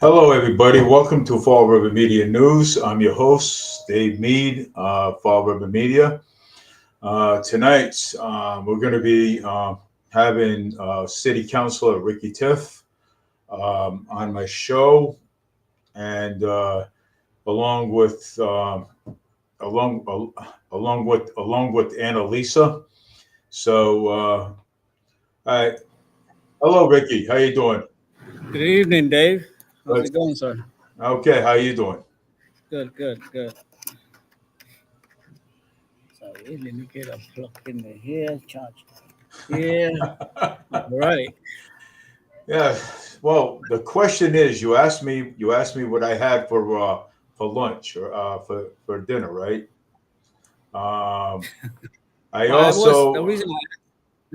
Hello, everybody. Welcome to Fall River Media News. I'm your host, Dave Mead, Fall River Media. Tonight, we're going to be having City Councilor Ricky TITH on my show, and along with along along with Annalisa. So, hi, hello, Ricky. How you doing? Good evening, Dave. How's Good. it going, sir? Okay. How you doing? Good. Sorry, let me get a plug in the here, charge. Yeah, all right. Yeah. Well, the question is, you asked me what I had for lunch or for dinner, right? Um, I Well, I was the also,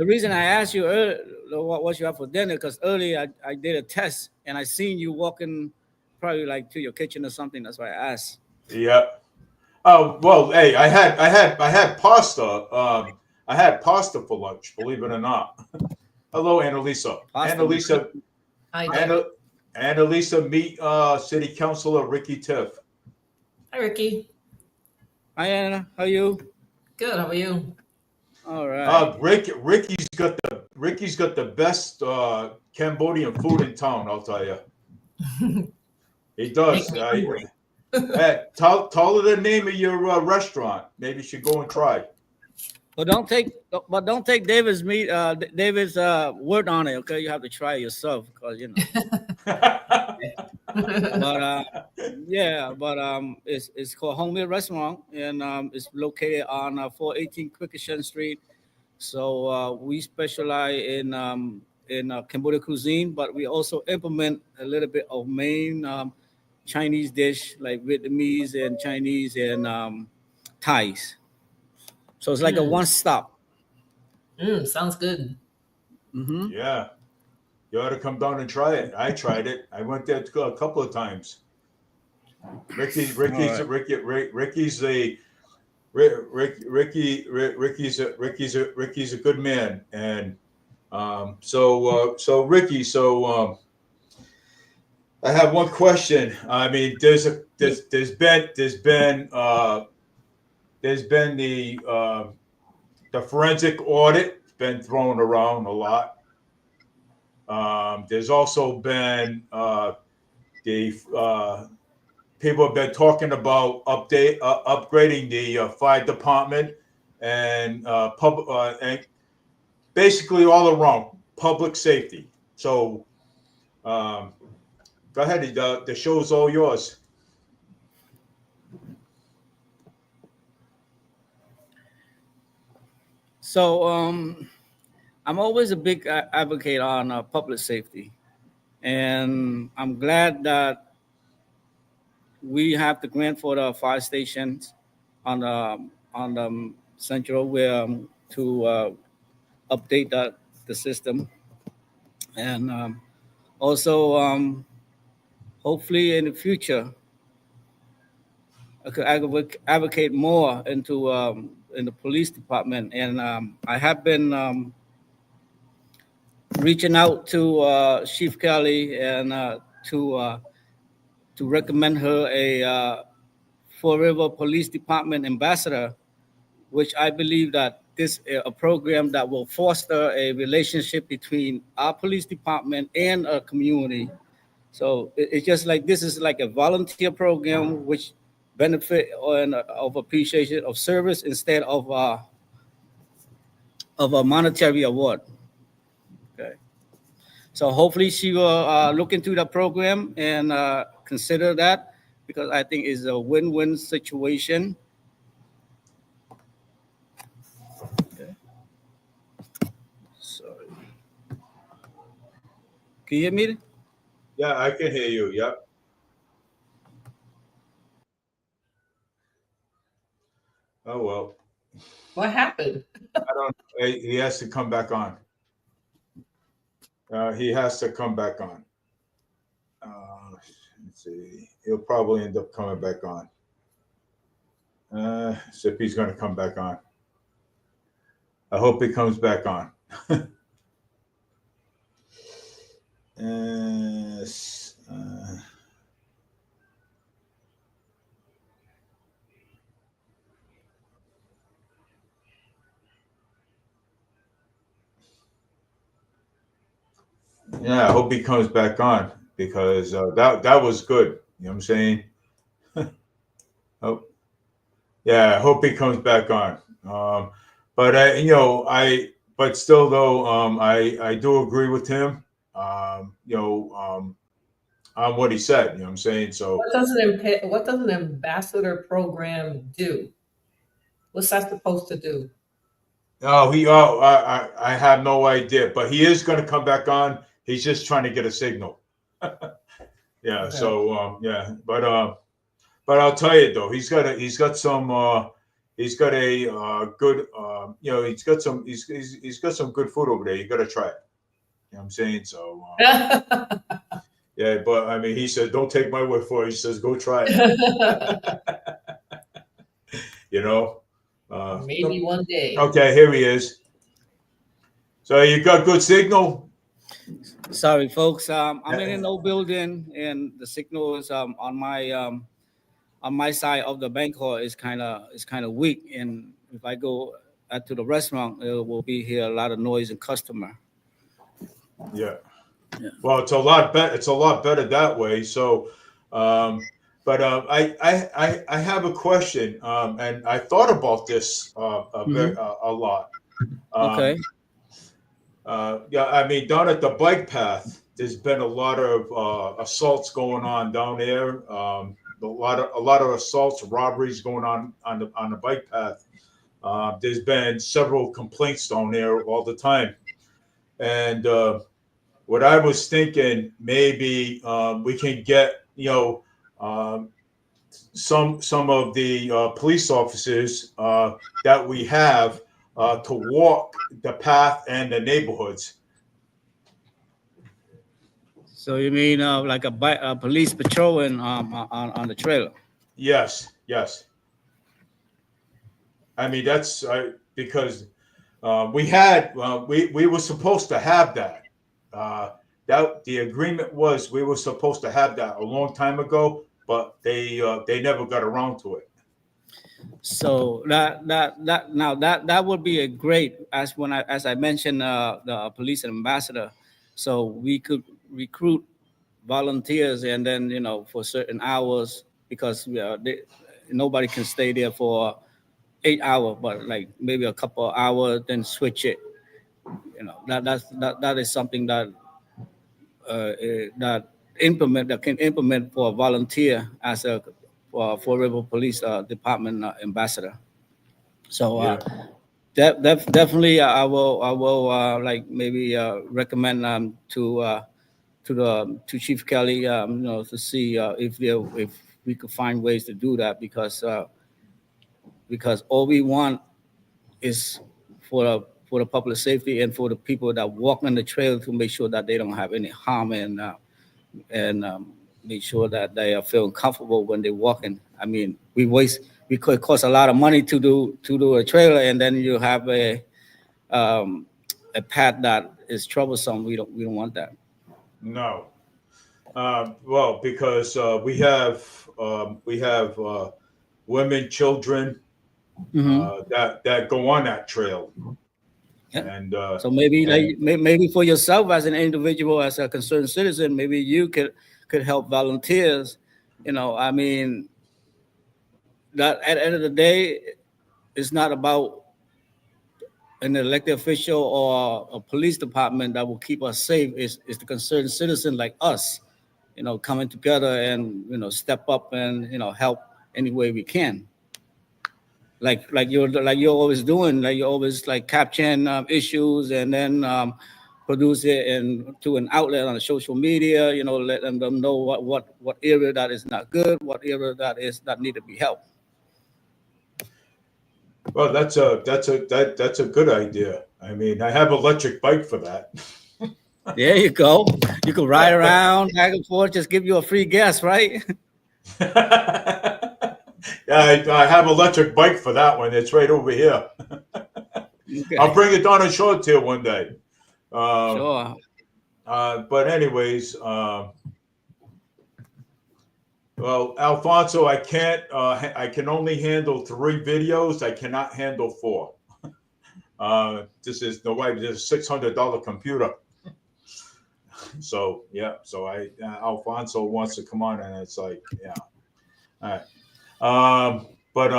reason I asked you earlier what you have for dinner because earlier I did a test and I seen you walking probably like to your kitchen or something. That's why I asked. yeah. Oh well, hey, I had pasta. I had pasta for lunch. Believe it or not. Hello, Annalisa. Pasta with Annalisa. chicken. Hi, Anna, David. Annalisa, meet City Councilor Ricky Tiff. Hi, Ricky. Hi Anna, how you? Good. How are you? All right. Ricky's got the best Cambodian food in town. I'll tell you, he Making does. me hungry. Tell her the name of your restaurant. Maybe you should go and try. But don't take David's meat, David's word on it. Okay, you have to try it yourself because But yeah, but it's called Homemade Restaurant, and it's located on 418 Quikashon Street. So we specialize in Cambodia cuisine, but we also implement a little bit of main Chinese dish like Vietnamese and Chinese and Thais. So it's like a mm, one stop. sounds good. Mm-hmm. Yeah, you ought to come down and try it. I tried it. I went there a couple of times. Ricky, All Ricky's right. Ricky, Ricky's a Ricky's a good man, and so Ricky, I have one question. I mean, there's been the forensic audit been thrown around a lot. There's also been the people have been talking about upgrading the fire department and basically all around public safety. So um, go ahead, the show's all yours. So I'm always a big advocate on public safety, and I'm glad that we have the grant for the fire stations on the central where to update the system, and also hopefully in the future I could advocate more into in the police department, and I have been reaching out to Chief Kelly and to recommend her a Fall River Police Department ambassador, which I believe that this a program that will foster a relationship between our police department and our community. So it's just like this is like a volunteer program which benefit and of appreciation of service instead of a monetary award. Okay. So hopefully she will look into the program and consider that because I think it's a win-win situation. Okay. Sorry. Can you hear me? Yeah, I can hear you. Yep. Oh well. What happened? I don't. He has to come back on. He has to come back on. Let's see. He'll probably end up coming back on. See if he's going to come back on. I hope he comes back on. Uh, Yeah, I hope he comes back on because that was good. You know what I'm saying? Oh, yeah, I hope he comes back on. But but still though, I do agree with him. On what he said. You know what I'm saying? So, What does an ambassador program do? What's that supposed to do? I have no idea, but he is going to come back on. He's just trying to get a signal. Yeah. Okay. So, yeah, but I'll tell you though, he's got a good, he's got some good food over there. You got to try it. You know what I'm saying? So, yeah, but I mean, he said, don't take my word for it. He says, go try it. You know. Maybe one day. Okay, here he is. So you got good signal. Sorry, folks. I'm in an old building, and the signal is on my side of the bank hall is kind of weak. And if I go to the restaurant, it will be here a lot of noise and customer. Yeah. Yeah. Well, it's a lot better. It's a lot better that way. So, but I have a question, and I thought about this Hmm. a lot. Okay. Um, yeah, I mean, down at the bike path, there's been a lot of assaults going on down there. A lot of assaults, robberies going on the bike path. There's been several complaints down there all the time, and what I was thinking, maybe we can get um, some of the police officers that we have to walk the path and the neighborhoods. So you mean like a police patrolling on the trailer? Yes, yes. I mean that's because we were supposed to have that. Uh, that the agreement was we were supposed to have that a long time ago, but they never got around to it. So that would be a great, as I mentioned, the police ambassador. So we could recruit volunteers, and then for certain hours, because nobody can stay there for 8 hours, but like maybe a couple of hours, then switch it. That is something that can implement for a volunteer as a for River Police Department ambassador. So Yeah. definitely I will like maybe recommend to Chief Kelly, to see if we could find ways to do that, because all we want is for the public safety and for the people that walk on the trail, to make sure that they don't have any harm, and make sure that they are feeling comfortable when they're walking. I mean, we could cost a lot of money to do a trailer, and then you have um, a path that is troublesome. We don't want that. No. Well, because we have women, children Hmm. that go on that trail, Yeah. and So maybe and like maybe for yourself as an individual, as a concerned citizen, maybe you could help volunteers. I mean, that at the end of the day, it's not about an elected official or a police department that will keep us safe. Is the concerned citizen like us, coming together and step up and help any way we can. Like you're always doing, like you're always like capturing issues, and then produce it to an outlet on social media. Let them know what area that is not good, what area that need to be helped. well, that's a good idea. I mean, I have electric bike for that. There you go. You can ride around back and forth, just give you a free gas, right? Yeah, I have electric bike for that one. It's right over here. I'll Okay. bring it down and show it to you one day. Um, Sure. but anyways, well, Alfonso, I can't. I can only handle 3 videos. I cannot handle 4. This is no way. This is $600 computer. So yeah, so Alfonso wants to come on, and it's like, yeah, all right. But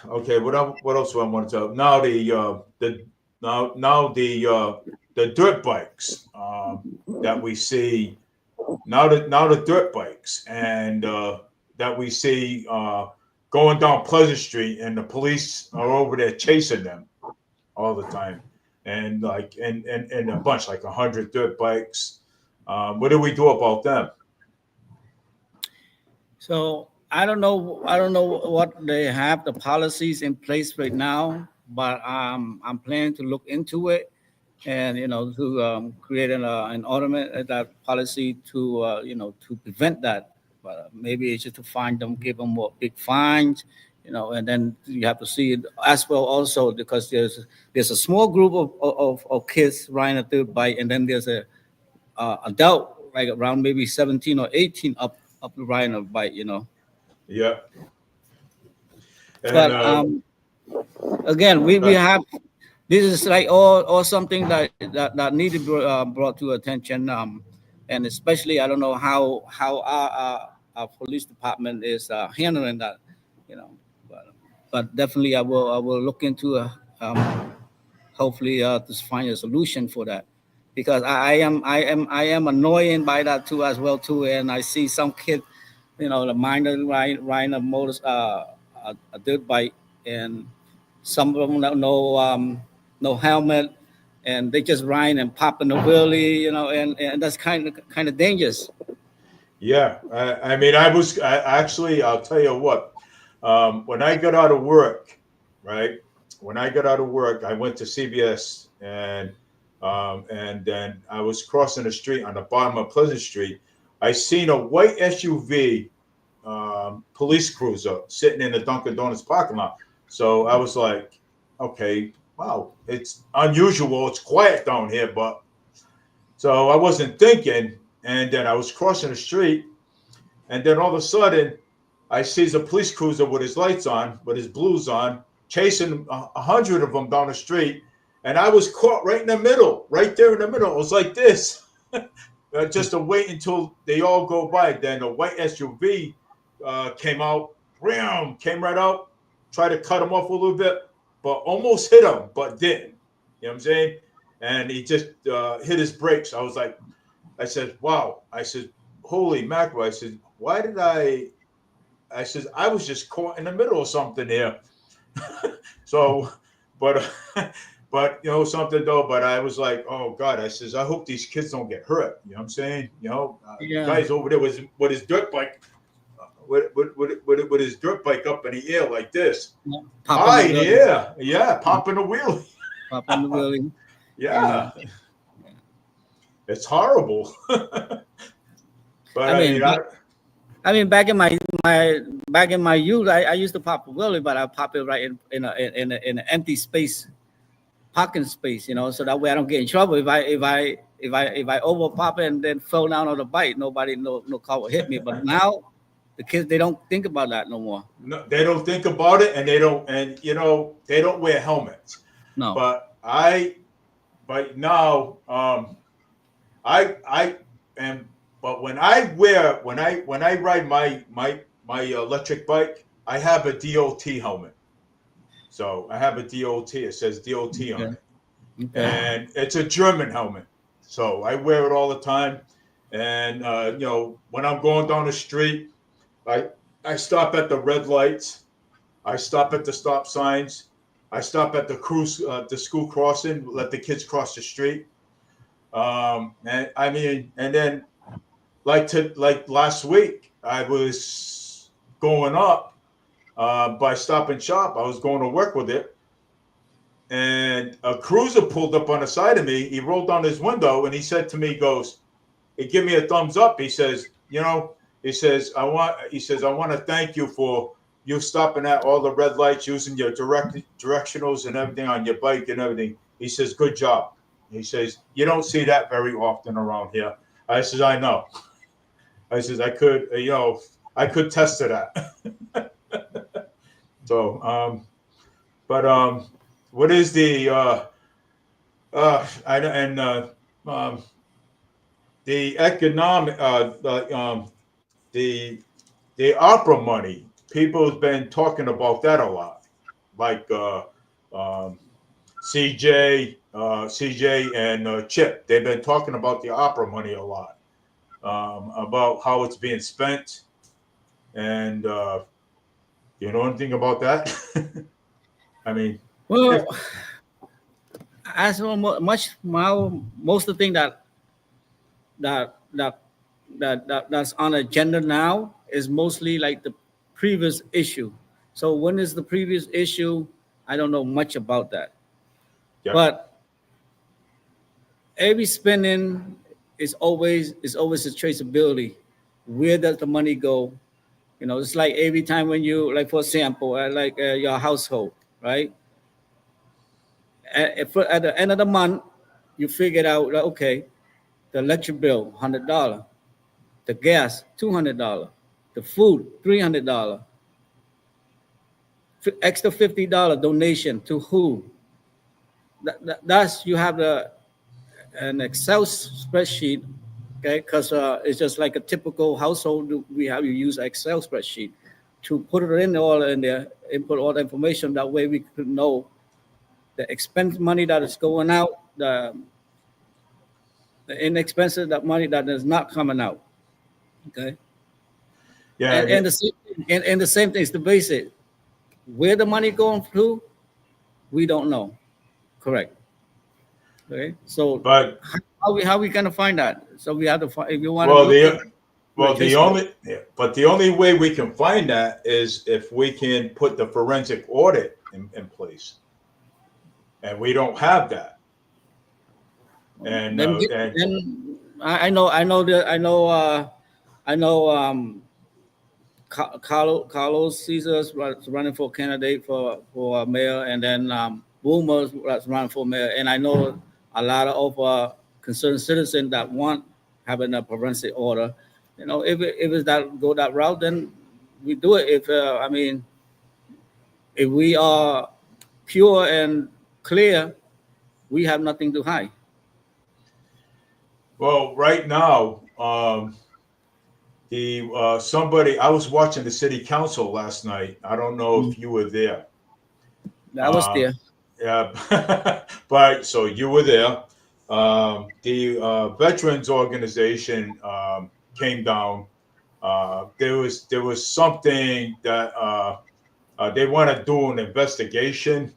okay, what else do I want to tell? Now the dirt bikes that we see now the dirt bikes and that we see going down Pleasant Street, and the police are over there chasing them all the time, and like and a bunch, like 100 dirt bikes. What do we do about them? So I don't know. I don't know what they have the policies in place right now, but I'm planning to look into it, and to create an ornament that policy to to prevent that. But maybe it's just to find them, give them more big fines, and then you have to see it as well also, because there's a small group of kids riding a dirt bike, and then there's a adult like around maybe 17 or 18 up riding a bike. Yeah, and But again, we uh, have this is like all something that need to be brought to attention, and especially I don't know how our police department is handling that, you know. But definitely I will look into hopefully to find a solution for that, because I am annoying by that too as well too, and I see some kid, the minor riding a motor a dirt bike, and some of them don't know no helmet, and they just ride and pop in the wheelie, and that's kind of dangerous. yeah, I mean, actually, I'll tell you what. When I got out of work, right? When I got out of work, I went to CVS, and then I was crossing the street on the bottom of Pleasant Street. I seen a white SUV police cruiser sitting in the Dunkin' Donuts parking lot. So I was like, okay, wow, it's unusual. It's quiet down here, but so I wasn't thinking. And then I was crossing the street, and then all of a sudden, I sees a police cruiser with his lights on, with his blues on, chasing 100 of them down the street, and I was caught right in the middle, right there in the middle. It was like this, just to wait until they all go by. Then a white SUV came out, bam, came right out, tried to cut him off a little bit, but almost hit him, but didn't. You know what I'm saying? And he just hit his brakes. I said, wow. I said, holy mackerel. I said, why did I says, I was just caught in the middle of something here. So, but, but something though. But I was like, oh God. I says, I hope these kids don't get hurt. You know what I'm saying? Yeah, Guys over there was with his dirt bike, with his dirt bike up in the air like this, pop in high the in the wheelie, air. Yeah, popping a wheel. pop in the wheelie, and Yeah, it's horrible. But I I mean, mean, I mean, back in my youth, I used to pop a wheelie, but I pop it right in an empty space, parking space, so that way I don't get in trouble. If I over pop it and then fell down on the bike, nobody no car will hit me. But now the kids, they don't think about that no more. no, they don't think about it, and they don't, and they don't wear helmets. No. But but now, I am. But when I ride my electric bike, I have a DOT helmet. So I have a DOT. It says DOT on Okay. it, Okay. and it's a German helmet. So I wear it all the time. And when I'm going down the street, I I stop at the red lights. I stop at the stop signs. I stop at the school crossing, let the kids cross the street. And I mean, and then like last week, I was going up by Stop and Shop. I was going to work with it, and a cruiser pulled up on the side of me. He rolled down his window and he said to me, he goes, he gave me a thumbs up. He says, he says, I want to thank you for you stopping at all the red lights, using your directionals and everything on your bike and everything. He says, good job. He says, you don't see that very often around here. I says, I know. I says, I could test to that. So, but what is the I and um, the economic, the the opera money. People have been talking about that a lot, like um, CJ and Chip. They've been talking about the opera money a lot, about how it's being spent, and you know anything about that? I mean, if Well, as much most of the thing that that that's on agenda now is mostly like the previous issue. So when is the previous issue? I don't know much about that. yeah, But every spending is always a traceability. Where does the money go? You know, it's like every time when you, like, for example, your household, right? At the end of the month, you figured out that, okay, the electric bill $100, the gas $200, the food $300, extra $50 donation to who? That's you have an Excel spreadsheet, okay? Because it's just like a typical household. We have you use Excel spreadsheet to put it in all in there, input all the information. That way we could know the expense money that is going out, the inexpensive that money that is not coming out. Okay, yeah, and the same thing is the basic. Where the money going through, we don't know. Correct. Okay, so but how we gonna find that? So we have to find, if you want to well, look at the traceability. only yeah, but the only way we can find that is if we can put the forensic audit in place, and we don't have that. Then And then I know Carlos Caesar's running for candidate for mayor, and then Boomer's running for mayor, and I know a lot of concerned citizens that want having a forensic order. You know, if it's that go that route, then we do it. If I mean, if we are pure and clear, we have nothing to hide. well, right now, the somebody I was watching the city council last night. I don't know Mm. if you were there. That was Uh, there. yeah, but so you were there. The veterans organization came down. There was something that they want to do an investigation.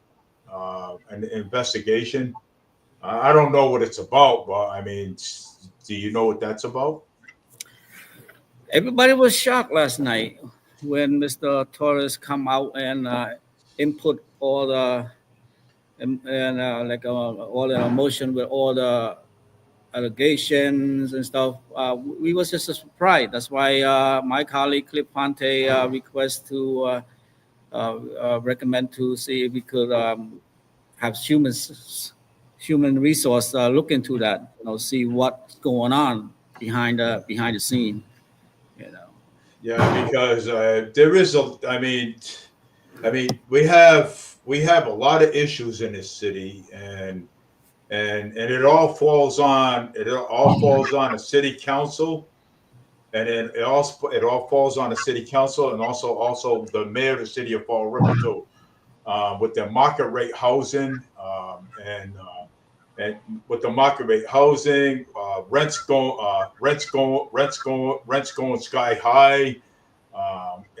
An investigation. I don't know what it's about, but I mean, do you know what that's about? Everybody was shocked last night when Mr. Torres come out and input all the and like all the emotion with all the allegations and stuff. We was just surprised. That's why my colleague Clip Ponte request to recommend to see if we could have human resource look into that. You know, see what's going on behind the scene. You know. Yeah, because there is a. I mean, we have a lot of issues in this city, and it all falls on a city council, and then it all falls on the city council, and also the mayor of the city of Fall River too, with their market rate housing, and with the market rate housing, rents going sky high,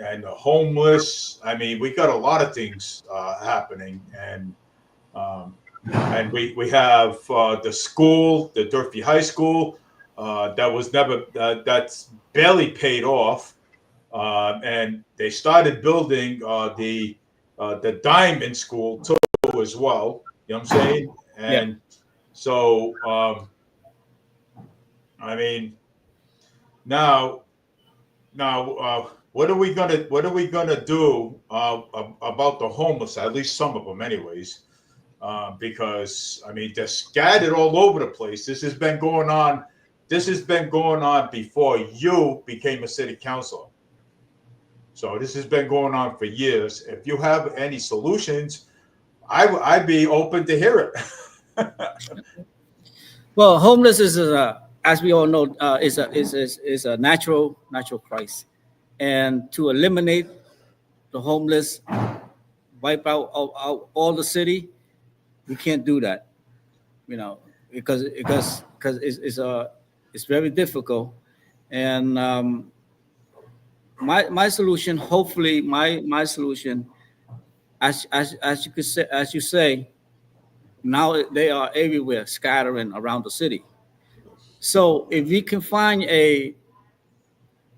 and the homeless. I mean, we got a lot of things happening, um, and we have the school, the Durfee High School, that's barely paid off, and they started building the Diamond School too as well. You know what I'm saying? Yeah. And so, I mean, now what are we gonna do about the homeless? At least some of them, anyways. Because I mean they're scattered all over the place. This has been going on. This has been going on before you became a city councilor. So this has been going on for years. If you have any solutions, I'd be open to hear it. Well, homeless is as we all know, is a natural crisis, and to eliminate the homeless, wipe out all the city, we can't do that, you know, because it's very difficult, and my solution, hopefully, my solution, as you could say, as you say, now they are everywhere, scattering around the city. So if we can find a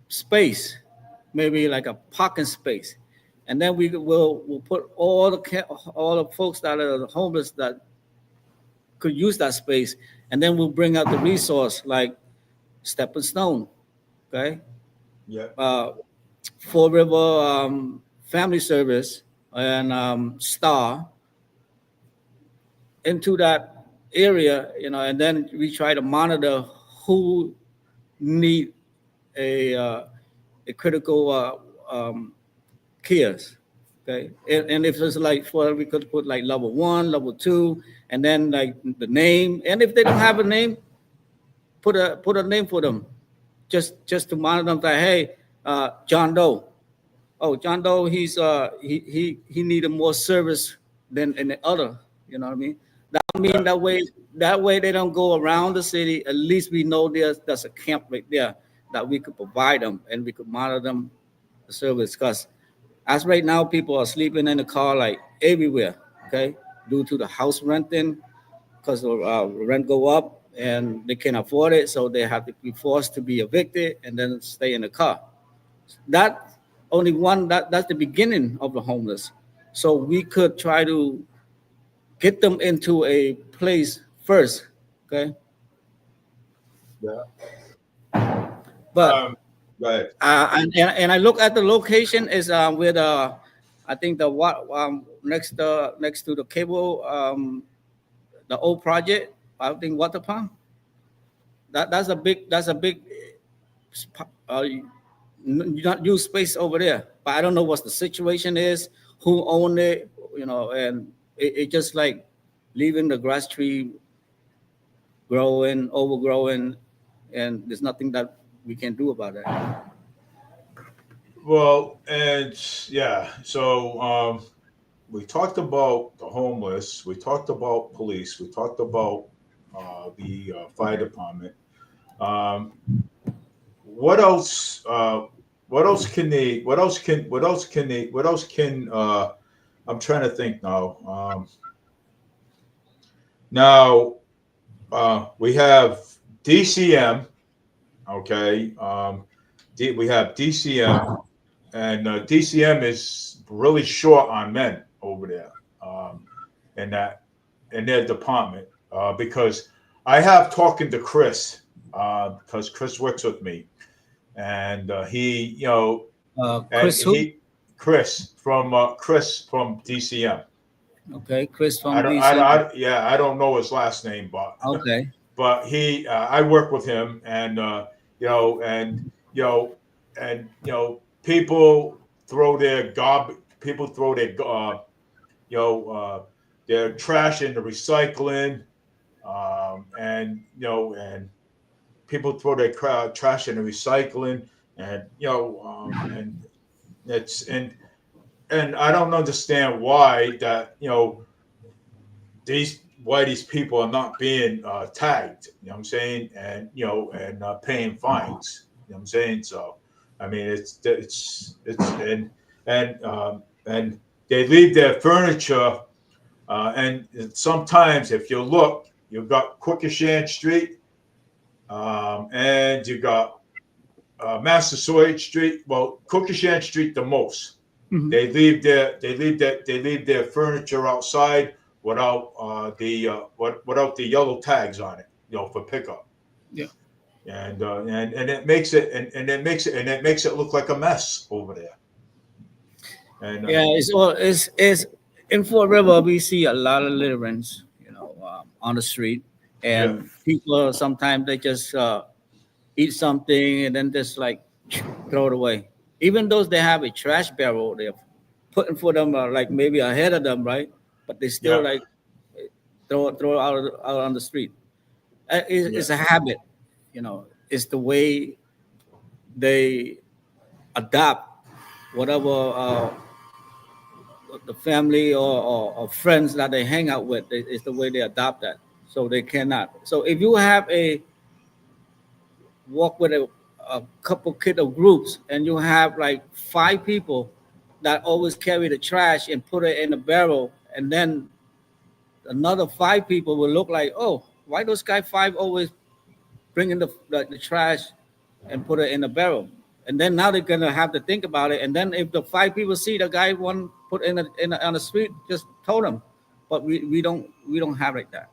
space, maybe like a parking space, and then we'll put all the folks that are homeless that could use that space, and then we'll bring out the resource like stepping stone, okay, Yeah. uh, Fall River Family Service and Star into that area, and then we try to monitor who need a a critical cares. Okay, and if it's like we could put like level one, level two, and then like the name. And if they don't have a name, put a name for them, just to monitor them. Like, hey, John Doe. Oh, John Doe, he needed more service than any other. You know what I mean? I mean that way they don't go around the city. At least we know there's a camp right there that we could provide them and we could monitor them the service. Because as right now, people are sleeping in the car like everywhere. Okay, due to the house renting, because the rent go up and they can't afford it, so they have to be forced to be evicted and then stay in the car. That only one that's the beginning of the homeless. So we could try to get them into a place first, okay? Yeah. But Right. and I look at the location is where I think the what next to the cable the old project, I think water pump. That's a big uh, not use space over there. But I don't know what the situation is, who own it, and it just like leaving the grass tree growing, overgrowing, and there's nothing that we can do about it. Well, and yeah, so we talked about the homeless, we talked about police, we talked about the fire department. Um, what else? What else can they? What else can? What else can they? What else can? I'm trying to think now. Now we have DCM. Okay, we have DCM, and DCM is really short on men over there, in that in their department, because I have talking to Chris, because Chris works with me, and he, and Chris who? Chris from DCM. Okay, Chris I from don't, DC. yeah, I don't know his last name, but Okay. but he, I work with him, and you know, and you know, and people throw their people throw you know, their trash in the recycling, and and people throw their trash in the recycling, and and it's and I don't understand why that these people are not being tagged. You know what I'm saying? And and paying fines. You know what I'm saying? So I mean, it's and they leave their furniture. And sometimes, if you look, you've got Quikasham Street, and you got Massasoit Street. Well, Quikasham Street the most. Mhm. They leave their furniture outside without without the yellow tags on it, for pickup. Yeah. And it makes it and it makes it look like a mess over there. And Yeah, it's in Fort River. We see a lot of litterings, on the street, yeah, and people sometimes they just eat something and then just like throw it away. Even though they have a trash barrel, they're putting for them like maybe ahead of them, right? But they still yeah, like throw it out on the street. It's a habit, you know. It's the way they adapt whatever the family or friends that they hang out with. It's the way they adopt that. So they cannot. So if you have a walk with a couple kid of groups and you have like 5 people that always carry the trash and put it in the barrel, and then another 5 people will look like, oh, why those guy 5 always bringing the trash and put it in the barrel? And then now they're gonna have to think about it. And then if the 5 people see the guy one put on the street, just told them. But we don't have like that.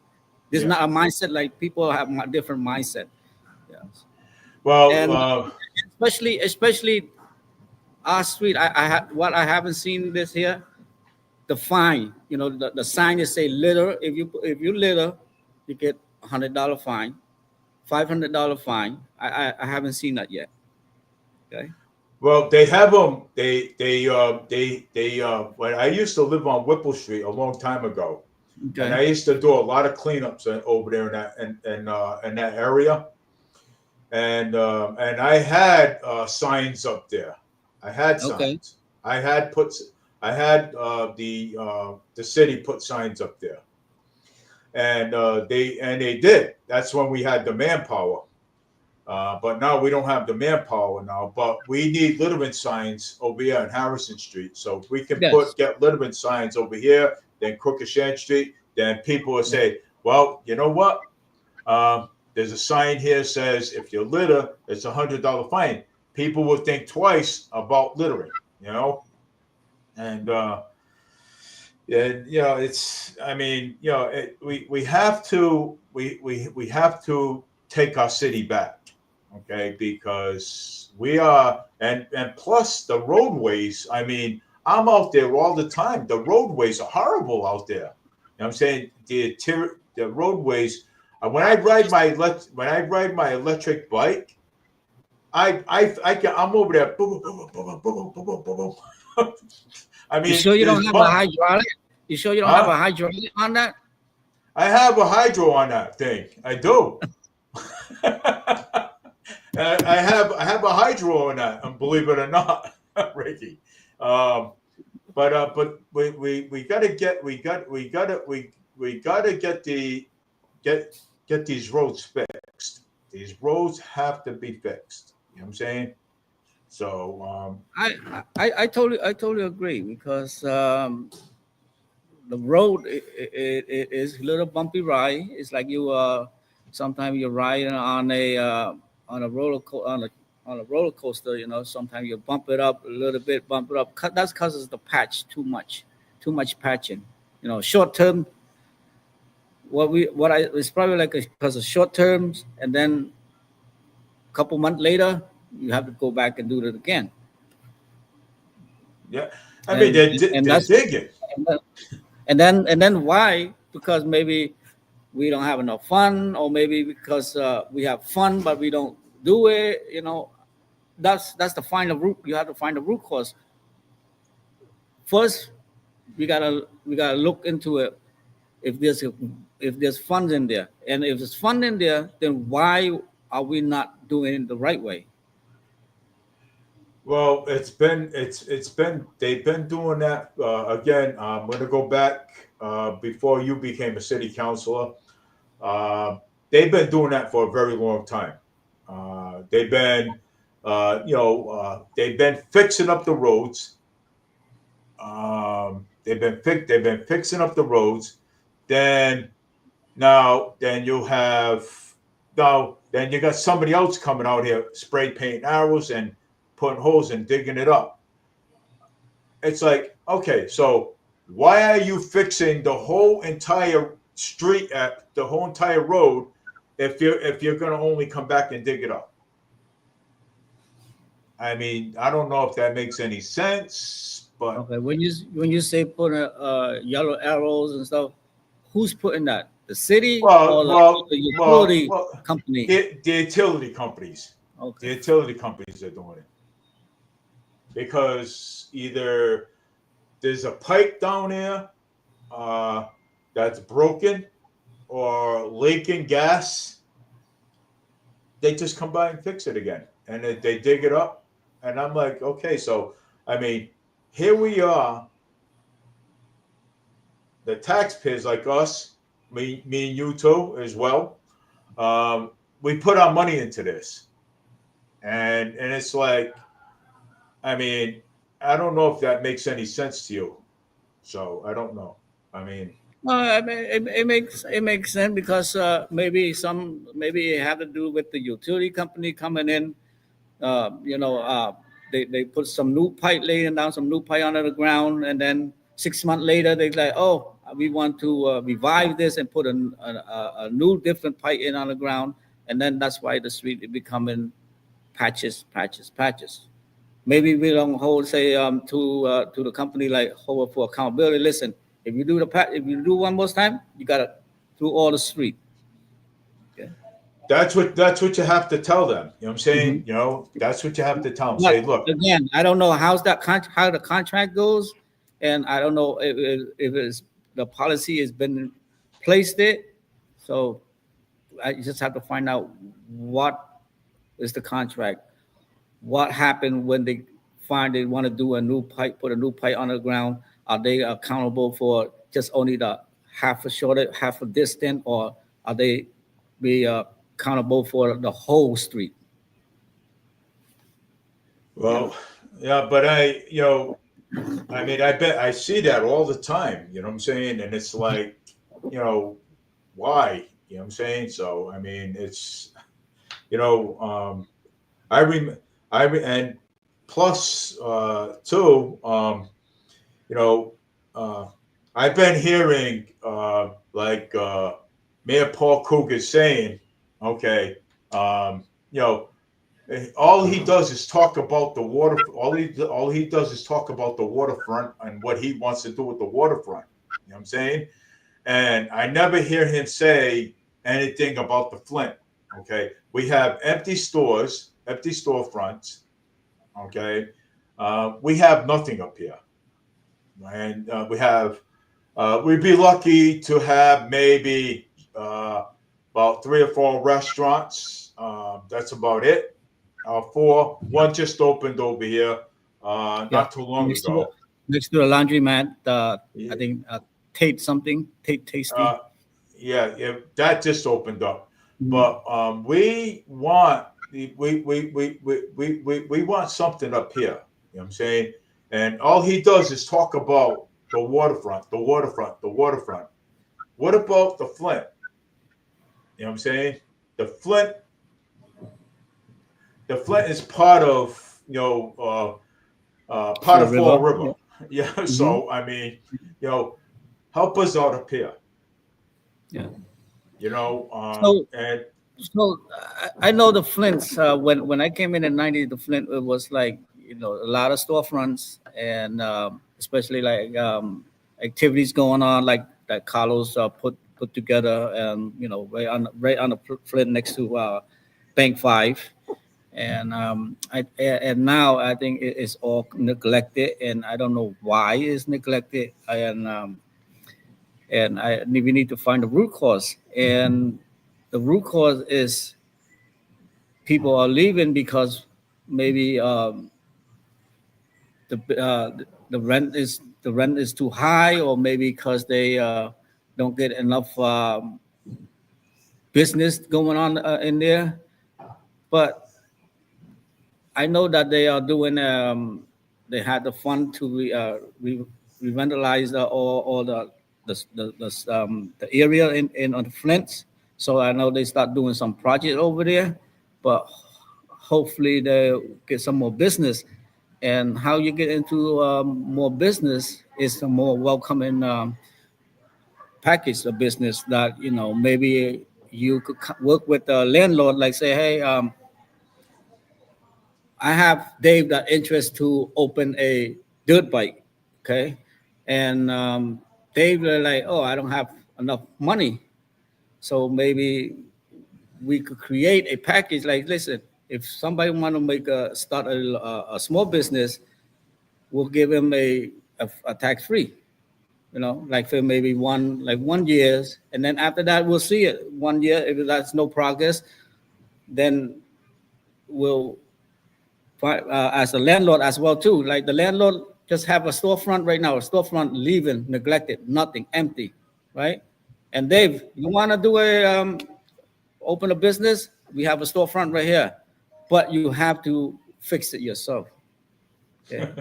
This is not a mindset like people have a different mindset. Yes. Well, And especially our street. What I haven't seen this here, the fine. You know, the sign is say litter. If you litter, you get $100 fine, $500 fine. I haven't seen that yet. Okay. well, they have them. They. When I used to live on Whipple Street a long time ago, and I Okay. used to do a lot of cleanups over there in that area, and I had signs up there. I had Okay. signs. I had put. I had the city put signs up there, and they did. That's when we had the manpower. But now we don't have the manpower now. But we need littering signs over here on Harrison Street. So if we can Yes. get littering signs over here, then Crooked Street, then people will say, well, you know what? There's a sign here says if you litter, it's $100 fine. People will think twice about littering, you know, and you know, it's. I mean, you know, we have to we have to take our city back, okay? Because we are, and plus the roadways. I mean, I'm out there all the time. The roadways are horrible out there. You know what I'm saying? The roadways. When I ride my electric bike, I'm over there. Boom, boom, boom, boom, boom, boom, boom, boom, boom. I You mean, sure you don't there's have a but hydraulic? You sure you don't have a huh? hydraulic on that? I have a hydro on that thing. I do. I have a hydro on that, and believe it or not, Ricky. Um, but we gotta get we gotta get get these roads fixed. These roads have to be fixed. You know what I'm saying? So I totally agree because the road it is a little bumpy ride. It's like you sometimes you're riding on a roller coaster. You know, sometimes you bump it up a little bit, bump it up. That's because it's the patch too much patching. You know, short term. What I it's probably like because of short terms, and then a couple months later you have to go back and do it again. yeah, I mean And they're that's digging. and then why? Because maybe we don't have enough fun, or maybe because we have fun but we don't do it. You know, that's the final root. You have to find the root cause first. We gotta look into it. If there's funds in there, and if there's fund in there, then why are we not doing it the right way? Well, it's been they've been doing that again. I'm going to go back before you became a city councilor. Uh, they've been doing that for a very long time. They've been they've been fixing up the roads. They've been fixing up the roads. Then then you have then you got somebody else coming out here spray painting arrows and putting holes and digging it up. It's like, okay, so why are you fixing the whole entire street at the whole entire road if you're gonna only come back and dig it up? I mean, I don't know if that makes any sense, but Okay, when you say put yellow arrows and stuff, who's putting that? The city or like the utility well, company? the utility companies, Okay. are doing it because either there's a pipe down there uh, that's broken or leaking gas, they just come by and fix it again, and they dig it up, and I'm like, okay, so I mean, here we are, the taxpayers like us, me and you too as well. We put our money into this, and it's like, I mean, I don't know if that makes any sense to you. So I don't know. I mean, I mean, it makes sense because maybe it had to do with the utility company coming in. They put some new pipe, laying down some new pipe under the ground, and then 6 months later they like, oh, we want to revive this and put a new different pipe in on the ground, and then that's why the street is becoming patches, patches, patches. Maybe we don't hold say to the company like hold for accountability. Listen, if you do one more time, you gotta do all the street. Okay. that's what you have to tell them. You know what I'm saying? Mhm. That's what you have to tell them. But Say, look, again, I don't know how the contract goes, and I don't know if it's the policy has been placed it. So I just have to find out what is the contract. What happened when they find they want to do a new pipe, put a new pipe on the ground? Are they accountable for just only the half a distance, or are they be accountable for the whole street? You know. well, yeah, but I mean, I bet I see that all the time. You know what I'm saying? And it's like, you know, why? You know what I'm saying? So I mean, it's you know, I rem and plus too, you know, uh, I've been hearing like Mayor Paul Kruger saying, okay, you know, all he does is talk about the water. All he does is talk about the waterfront and what he wants to do with the waterfront. You know what I'm saying? And I never hear him say anything about the Flint. Okay, we have empty stores, empty storefronts. Okay, we have nothing up here, and we'd be lucky to have maybe about 3 or 4 restaurants. That's about it. One just opened over here Yeah, not too long next to the ago. next to the laundromat. I Yeah, think Tate something, Tate Tasty. Uh, yeah, that just opened up. Mhm. But we want something up here. You know what I'm saying? And all he does is talk about the waterfront, the waterfront, the waterfront. What about the Flint? You know what I'm saying? The Flint, the Flint is part of part For the of Fall river. River. Yeah. Yeah. Hmm. So I mean, help us out up here. Yeah. So And I know the Flints. When I came in '90s, the Flint it was like a lot of storefronts and especially like activities going on like that Carlos put together and right on the Flint next to Bank Five. And now I think it's all neglected, and I don't know why it's neglected. We need to find the root cause, and the root cause is people are leaving because maybe the the rent is too high, or maybe because they don't get enough business going on in there. But I know that they are doing. They had the fund to revitalize all the area in on the Flint. So I know they start doing some project over there, but hopefully they get some more business. And how you get into more business is a more welcoming package of business that maybe you could work with the landlord, like say, hey. I have Dave that interest to open a dirt bike, okay, and Dave were like, oh, I don't have enough money, so maybe we could create a package. Like, listen, if somebody want to start a small business, we'll give him a tax free. Like for maybe 1 years, and then after that we'll see it 1 year. If that's no progress, then will as a landlord as well too. Like the landlord just have a storefront right now, a storefront leaving, neglected, nothing, empty, right? And Dave, you want to do a open a business? We have a storefront right here, but you have to fix it yourself. Okay.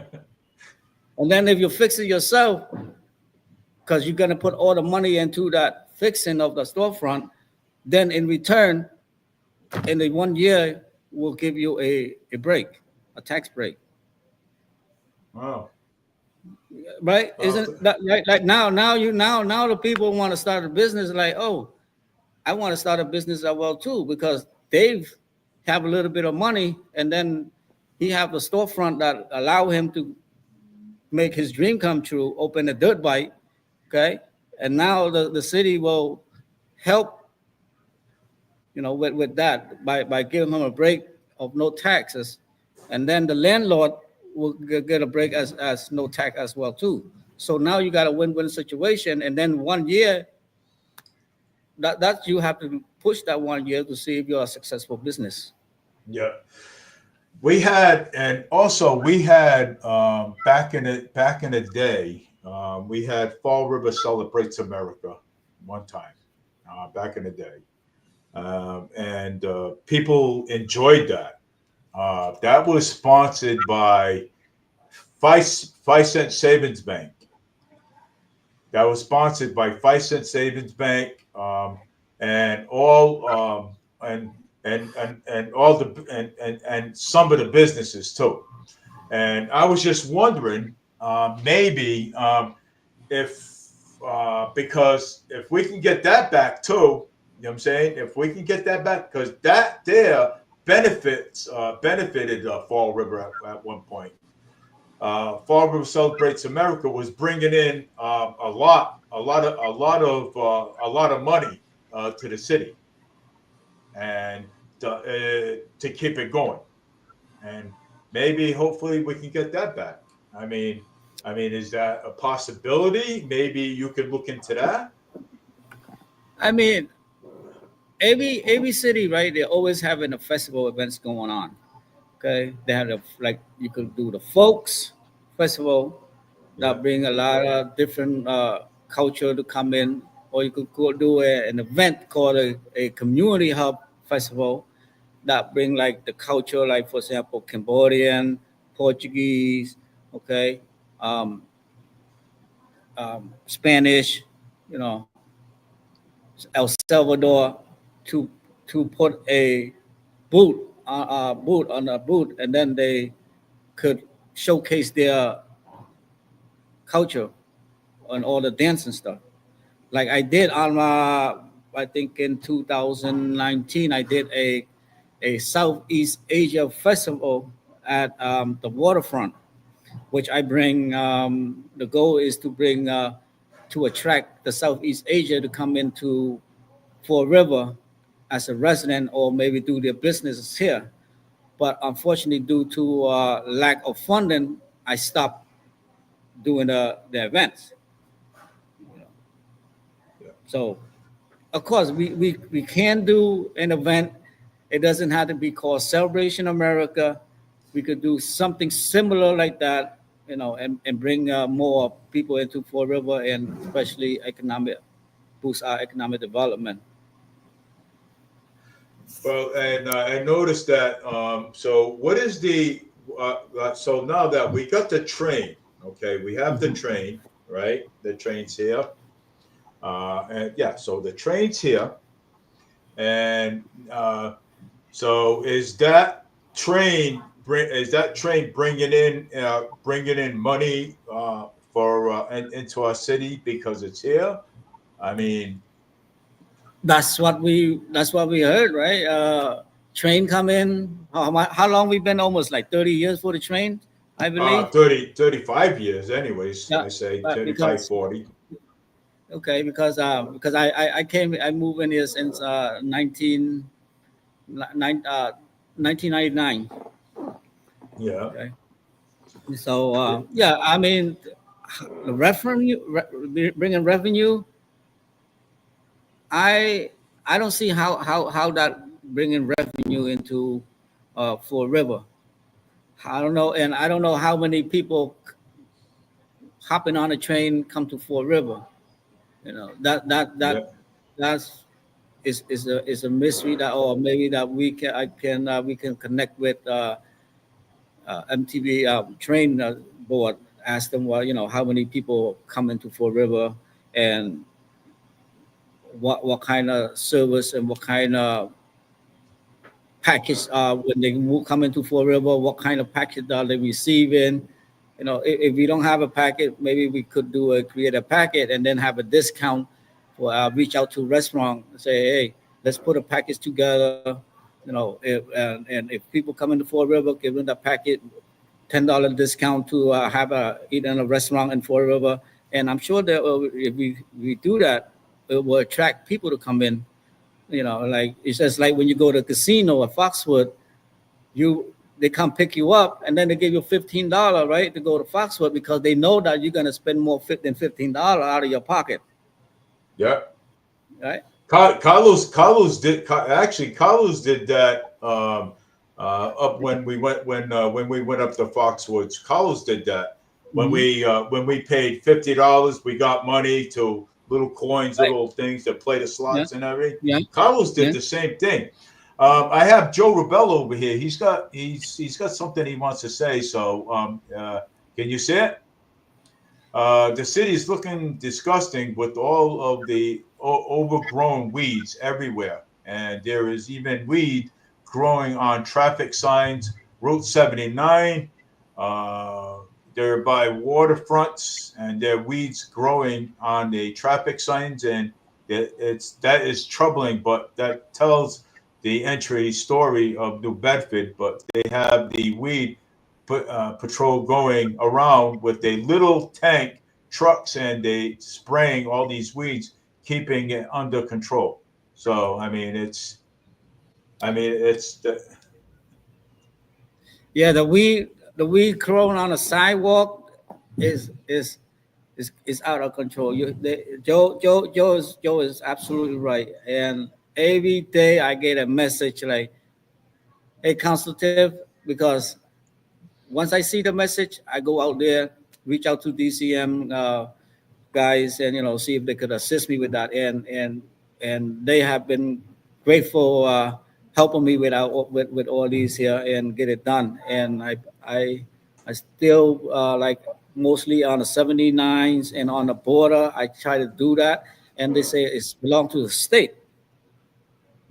And then if you fix it yourself, because you're gonna put all the money into that fixing of the storefront, then in return, in the 1 year, we'll give you a break, a tax break. Wow. Right? Uh, Isn't that right? Like now the people want to start a business. Like, oh, I want to start a business as well too, because Dave have a little bit of money, and then he have a storefront that allow him to make his dream come true. Open a dirt bike, okay, and now the city will help, with that by giving him a break of no taxes, and then the landlord will get a break as no tax as well too. So now you got a win-win situation, and then 1 year that you have to push that 1 year to see if you're a successful business. yeah. We had, and also we had back in the day, we had Fall River Celebrates America one time back in the day, and people enjoyed that. That was sponsored by Five Cent Savings Bank. That was sponsored by Five Cent Savings Bank, and all and all the and some of the businesses too. And I was just wondering, maybe if because if we can get that back too, you know what I'm saying? If we can get that back, because that there benefited Fall River at one point. Fall River Celebrates America was bringing in a lot of money to the city, and to keep it going. And maybe, hopefully, we can get that back. Is that a possibility? Maybe you could look into that. I mean, every city, right? They're always having a festival events going on. Okay, they have like you could do the folks festival Yeah. that bring a lot of different culture to come in, or you could go do an event called a community hub festival that bring like the culture, like for example, Cambodian, Portuguese, okay, um, Spanish, you know, El Salvador, to put a boot on a boot, and then they could showcase their culture on all the dance and stuff. Like I did on I think in 2019, I did a Southeast Asia festival at the waterfront, which I bring. The goal is to bring to attract the Southeast Asia to come into Fall River as a resident or maybe do their businesses here. But unfortunately, due to lack of funding, I stopped doing the events. Yeah. So, of course, we can do an event. It doesn't have to be called Celebration America. We could do something similar like that, and bring more people into Fall River, and especially boost our economic development. Well, and I noticed that. So, what is the? So now that we got the train, okay, we have the Mhm. train, right? The train's here, and yeah, so the train's here, and so is that train bringing in money for into our city because it's here? I mean, That's what we heard, right? Train come in. How long we been? Almost like 30 years for the train, I believe. 35 years, anyways. Yeah, I say but 35, because 40. okay, because I moved in here since 1999. Yeah. Okay, so yeah, I mean, the bringing revenue. I I don't see how bringing revenue into Fall River. I don't know, and I don't know how many people hopping on a train come to Fall River. You know Yeah. that's is a mystery that, or maybe that we can connect with MTV train board. Ask them, well, how many people come into Fall River, and what kind of service and what kind of package when they come into Fall River, what kind of package are they receiving. If we don't have a packet, maybe we could create a packet and then have a discount for reach out to restaurant and say, hey, let's put a package together. And if people come into Fall River, give them the packet, $10 discount to have a eat in a restaurant in Fall River. And I'm sure that if we do that, it will attract people to come in. Like it's just like when you go to a casino at Foxwood, they come pick you up and then they give you $15, right, to go to Foxwood because they know that you're gonna spend more than $15 out of your pocket, Yeah. right? Carlos did that up when we went up to Foxwoods. Carlos did that Mm-hmm. when we paid $50, we got money to little coins, Right. little things to play the Yeah. slots and everything. Yeah. Carlos did Yeah. the same thing. I have Joe Rebello over here. He's got something he wants to say. So can you see it? The city is looking disgusting with all of the overgrown weeds everywhere. And there is even weed growing on traffic signs, Route 79. Uh, they're by waterfronts, and there are weeds growing on the traffic signs. And that is troubling, but that tells the entry story of New Bedford. But they have the weed patrol going around with a little tank trucks and they spraying all these weeds, keeping it under control. So it's Yeah. The weed growing on the sidewalk is out of control. Joe is absolutely right. And every day I get a message like, "Hey, consultative," because once I see the message, I go out there, reach out to DCM guys, and see if they could assist me with that. And they have been grateful helping me with all these here and get it done. And I still like mostly on the 79s and on the border. I try to do that, and they say it's belong to the state.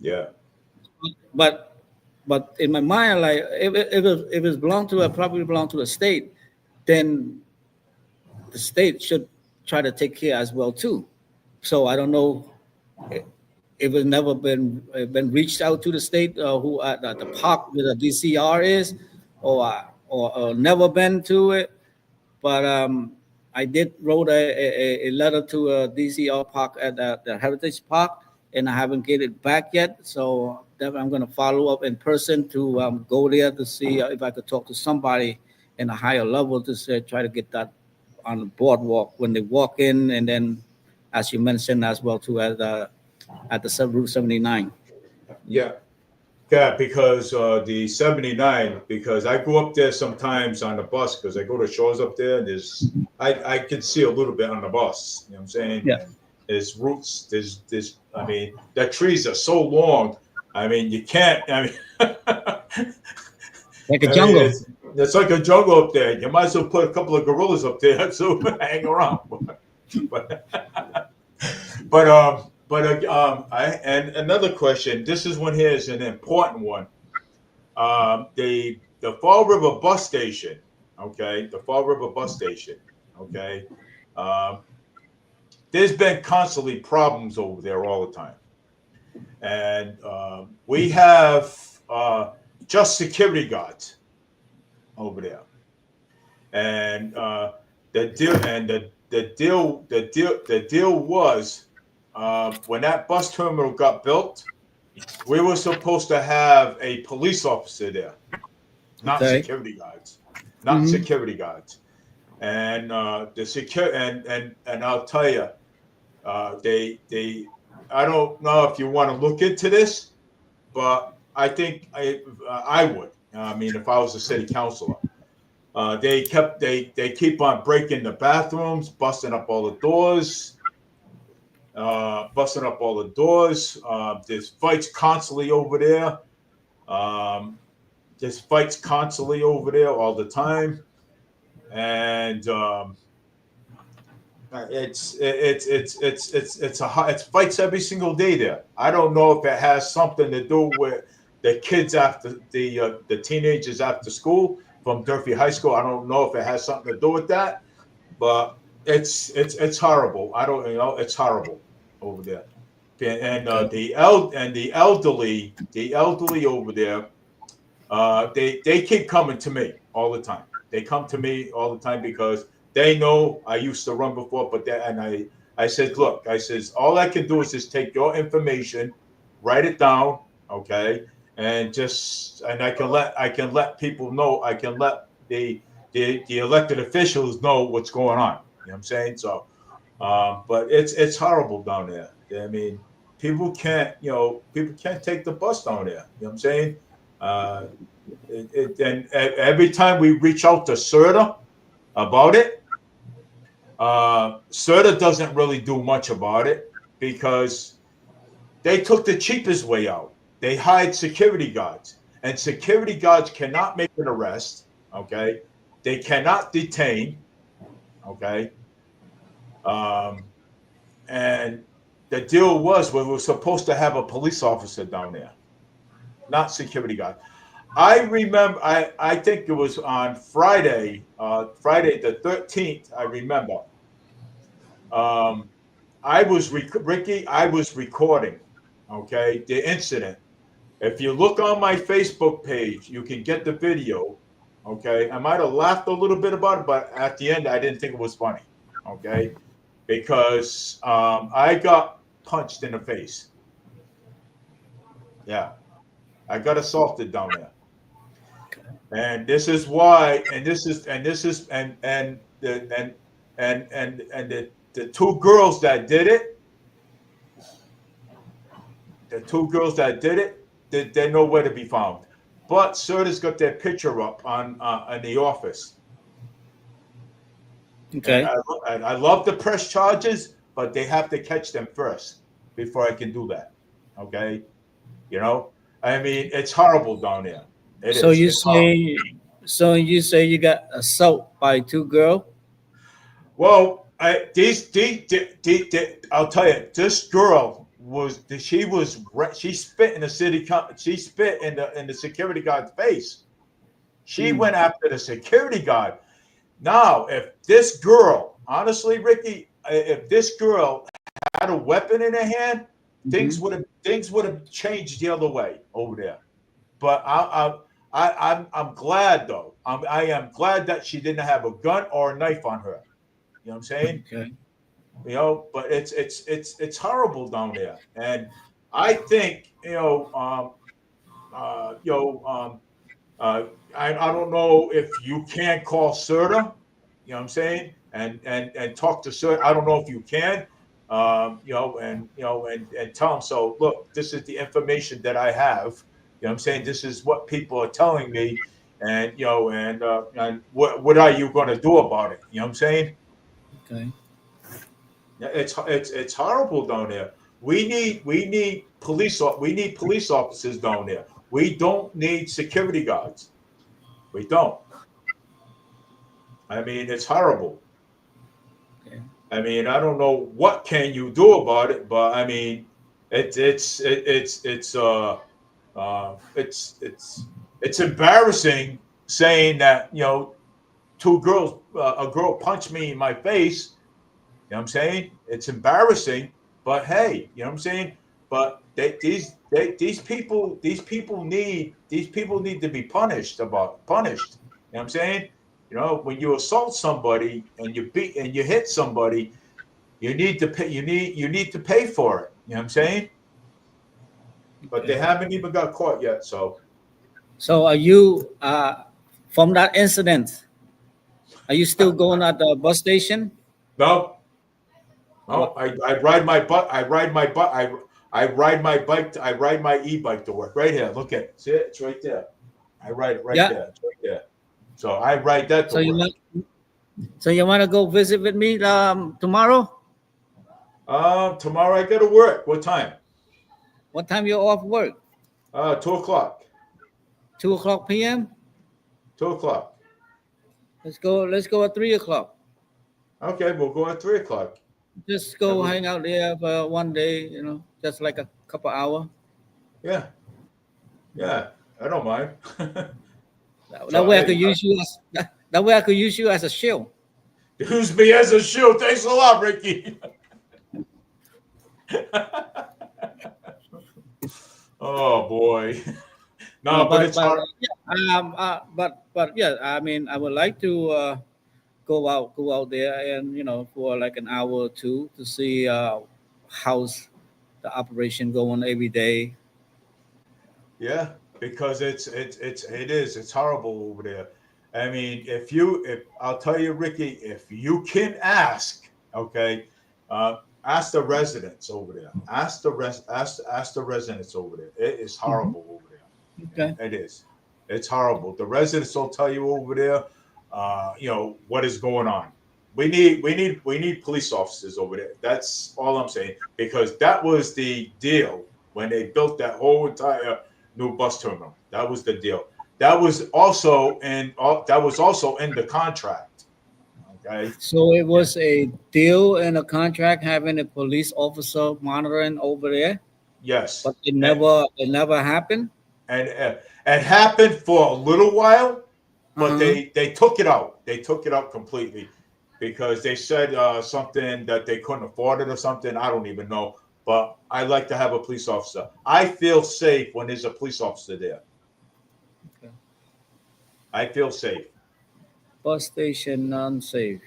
yeah, But in my mind, like if it's belong to a property belong to a state, then the state should try to take care as well too. So I don't know if it's never been reached out to the state who at the park where the DCR is, or never been to it. But I did wrote a letter to DCR Park at the Heritage Park, and I haven't get it back yet. So I'm going to follow up in person to go there to see if I could talk to somebody in a higher level to try to get that on the boardwalk when they walk in, and then, as you mentioned as well too, at the Route 79. yeah. Yeah, because the 79, because I go up there sometimes on the bus because I go to shows up there. And I can see a little bit on the bus. You know what I'm saying? Yeah, And there's roots. There's. I mean, the trees are so long. I mean, you can't. I mean, like a I mean, jungle. it's like a jungle up there. You might as well put a couple of gorillas up there so hang around. But and another question. This is one here is an important one. The Fall River bus station. Okay, the Fall River bus station. Okay, um, there's been constantly problems over there all the time, and we have just security guards over there, and the deal was when that bus terminal got built, we were supposed to have a police officer there, not Okay. security guards, not Hmm. security guards. And the secure and I'll tell you, they I don't know if you want to look into this, but I think I would. I mean, if I was a city councilor, they keep on breaking the bathrooms, busting up all the doors, busting up all the doors. There's fights constantly over there. Um, there's fights constantly over there all the time, and it's fights every single day there. I don't know if it has something to do with the kids after the teenagers after school from Durfee High School. I don't know if it has something to do with that, but it's horrible. I don't it's horrible over there. And Okay. the elderly over there, they keep coming to me all the time. They come to me all the time because they know I used to run before, but I said, look, I says, all I can do is just take your information, write it down, okay, and I can let people know, I can let the elected officials know what's going on. You know what I'm saying? So, but it's horrible down there. I mean, people can't take the bus down there. You know what I'm saying? Uh, and every time we reach out to CERTA about it, CERTA doesn't really do much about it because they took the cheapest way out. They hired security guards, and security guards cannot make an arrest. Okay, they cannot detain. Okay, um, and the deal was we were supposed to have a police officer down there, not security guard. I remember. I think it was on Friday, Friday the 13th. I remember. Um, Ricky. I was recording. Okay, the incident. If you look on my Facebook page, you can get the video. Okay, I might have laughed a little bit about it, but at the end, I didn't think it was funny. Okay, because I got punched in the face. Yeah, I got assaulted down there. And this is why, and this is and the two girls that did it, the two girls that did it, they're nowhere to be found. But CERTA's got their picture up on in the office, and Okay. I love the press charges, but they have to catch them first before I can do that. Okay, you know, I mean, it's horrible down there. It So is. you It's horrible. say, so you say you got assault by two girls? Well, I'll tell you, this girl she spit in the she spit in the security guard's face. She Mm. went after the security guard. Now, if this girl, honestly, Ricky, if this girl had a weapon in her hand, Hmm. things would have changed the other way over there. But I'm glad though. I am glad that she didn't have a gun or a knife on her. You know what I'm saying? Okay. But it's horrible down there, and I think uh, you know, um, uh, I don't know if you can call CERTA, you know what I'm saying, and talk to CERTA. I don't know if you can, and tell them. So look, this is the information that I have. You know what I'm saying? This is what people are telling me, and and what are you going to do about it? You know what I'm saying? Okay. Yeah, it's horrible down there. We need police officers down there. We don't need security guards. We don't. I mean, it's horrible. Okay. I mean, I don't know what can you do about it, but I mean, it's embarrassing saying that a girl punched me in my face. You know what I'm saying? It's embarrassing, but hey, you know what I'm saying? But these people need to be punished. You know what I'm saying? When you assault somebody and you hit somebody, you need to pay you need to pay for it. You know what I'm saying? But they Okay. haven't even got caught yet. So So are you from that incident? Are you still going at the bus station? no, no, What? I ride my butt. I ride my bike. I ride my e-bike to work. Right here. Look at it. See it? It's right there. I ride it right Yeah. there. It's right there. So I ride that to So you work. want so you want to go visit with me tomorrow? Tomorrow I got to work. What time? What time you're off work? 2 o'clock. 2 o'clock p.m. 2 o'clock. Let's go at 3 o'clock. Okay, we'll go at 3 o'clock. Just And go hang out there for one day. Just like a couple hour. yeah, yeah. I don't mind. That So way I could use you as that way I could use you as a shield. use me as a shield. Thanks a lot, Ricky. Oh boy. No, but it's hard. But yeah, I mean, I would like to go out there and for like an hour or two to see how's the operation going every day. Yeah, because it's horrible over there. I mean, if I'll tell you, Ricky, if you can ask, okay, ask the residents over there. Ask the residents over there. It is Mhm. horrible over there. Okay. It is. It's horrible. The residents will tell you over there, what is going on. We need police officers over there. That's all I'm saying, because that was the deal when they built that whole entire new bus terminal. That was the deal. That was also in the contract. Okay. So it Yeah. was a deal and a contract having a police officer monitoring over there, Yes. but it never happened. And it happened for a little while, but Uh-huh. they took it out. They took it out completely because they said something that they couldn't afford it or something. I don't even know. But I like to have a police officer. I feel safe when there's a police officer there. Okay. I feel safe. Bus station unsafe.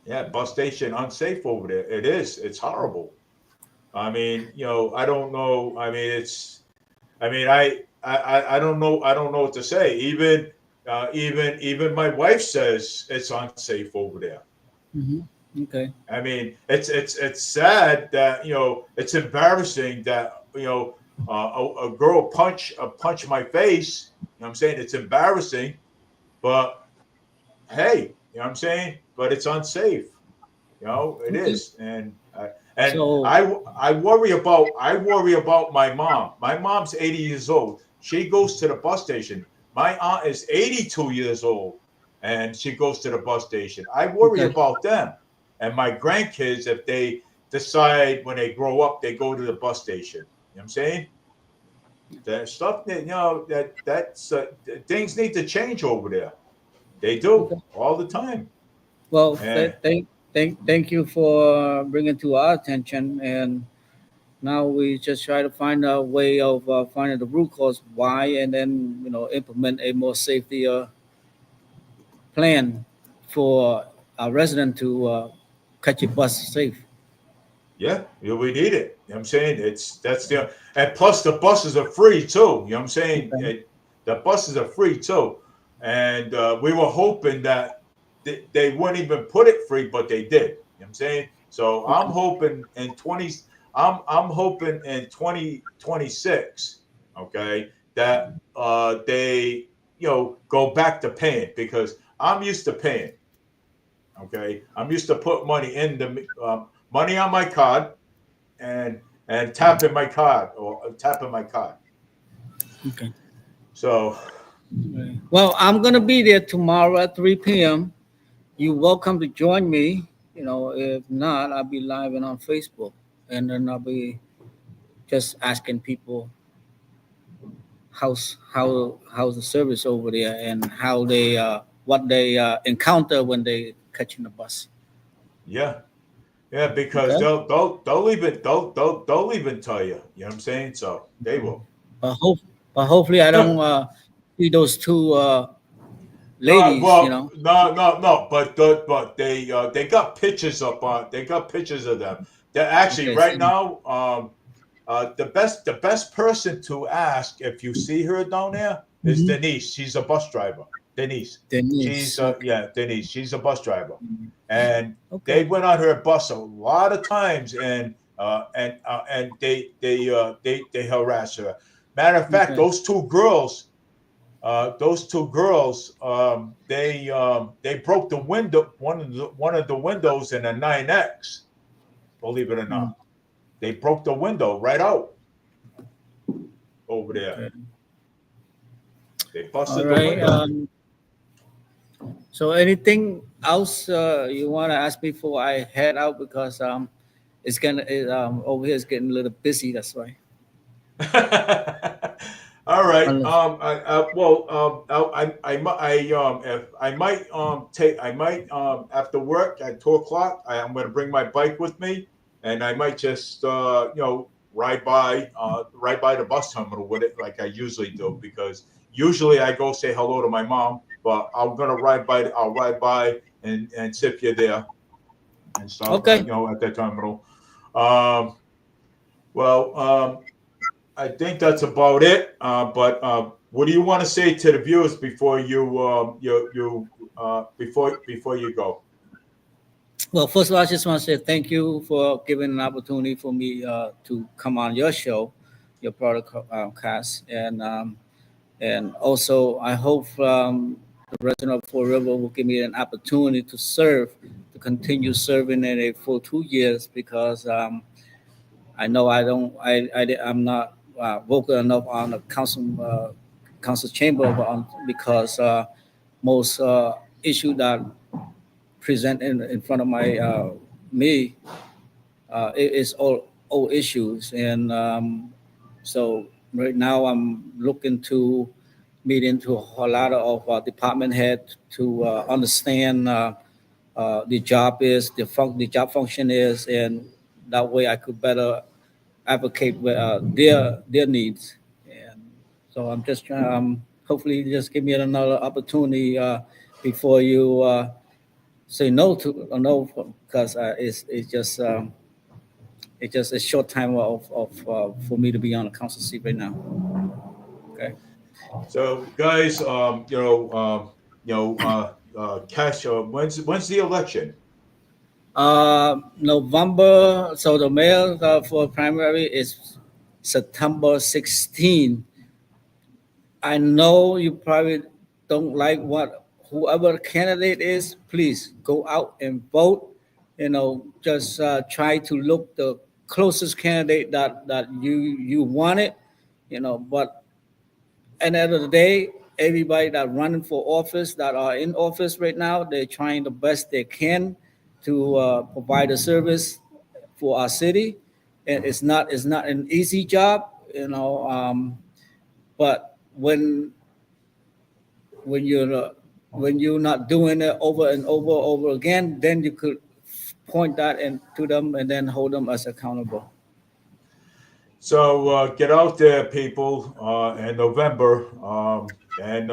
Yeah, bus station unsafe over there. It is. It's horrible. I mean, I don't know. I mean, I don't know. I don't know what to say. Even my wife says it's unsafe over there. Hmm. Okay. I mean, it's sad that it's embarrassing that a girl punch my face. You know what I'm saying? It's embarrassing, but hey, you know what I'm saying? But it's unsafe. It Okay. is, and So I worry about my mom. My mom's 80 years old. She goes to the bus station. My aunt is 82 years old, and she goes to the bus station. I worry okay. about them and my grandkids if they decide when they grow up they go to the bus station. You know what I'm saying? That stuff that that's things need to change over there. They do Okay. all the time. Well, And thank you for bringing to our attention, and now we just try to find a way of finding the root cause why, and then implement a more safety plan for our resident to catch a bus safe. yeah, we need it. You know what I'm saying? That's the and plus the buses are free too. You know what I'm saying? Okay. The buses are free too. And we were hoping that they wouldn't even put it free, but they did. You know what I'm saying? So I'm Okay. hoping in 20 I'm hoping in 2026, okay, that they go back to paying because I'm used to paying. Okay, I'm used to put money in the money on my card and tapping my card or tapping my card. Okay. So Right. Well, I'm gonna be there tomorrow at 3 p.m. You're welcome to join me. If not, I'll be live and on Facebook, and then I'll be just asking people how's the service over there and how they what they encounter when they catching the bus. yeah, yeah, because Okay. they'll even tell you. You know what I'm saying? So they will. But hope but hopefully I don't see those two No, ladies. well, no. But they got pictures up on. They got pictures of them. They're actually Okay. right So, now. The best person to ask if you see her down there is mhm. Denise. She's a bus driver. Denise. She's Denise. Okay. yeah, Denise. She's a bus driver, and they Okay. went on her bus a lot of times, and and they harass her. Matter of fact, Okay. those two girls, they broke the window, one of the windows in a 9X. Believe it or Mm, not, they broke the window right out over there. okay. They All busted the right. window. So anything else you want to ask me before I head out, because over here is getting a little busy. That's why. All right. Unless, Well, if I might after work at 2 o'clock, I'm going to bring my bike with me, and I might just ride by the bus terminal with it like I usually do, because usually I go say hello to my mom, but I'm gonna ride by. I'll ride by and see if you're there and stuff. okay. At the terminal. Um, well, I think that's about it. But what do you want to say to the viewers before before you go? Well, first of all, I just want to say thank you for giving an opportunity for me to come on your show, your product cast, and also I hope the resident of Fall River will give me an opportunity to serve, to continue serving in it for 2 years, because I know I don't, I'm not vocal enough on the council chamber, because most issue that present in front of my me is all issues, and so right now I'm looking to meet into a lot of department head to understand the job the job function is, and that way I could better advocate with, their needs. And so I'm just trying. Hopefully, just give me another opportunity before you say no to no, because it's just a short time for me to be on a council seat right now. Okay. So, guys, Cash. When's the election? November. So the mail for primary is September 16. I know you probably don't like what whoever candidate is. Please go out and vote. Just try to look the closest candidate that you wanted. But at the end of the day, everybody that running for office, that are in office right now, they're trying the best they can to provide a service for our city, and it's not an easy job. But when you're when you're not doing it over and over again, then you could point that to them and then hold them as accountable. So get out there, people, in November, and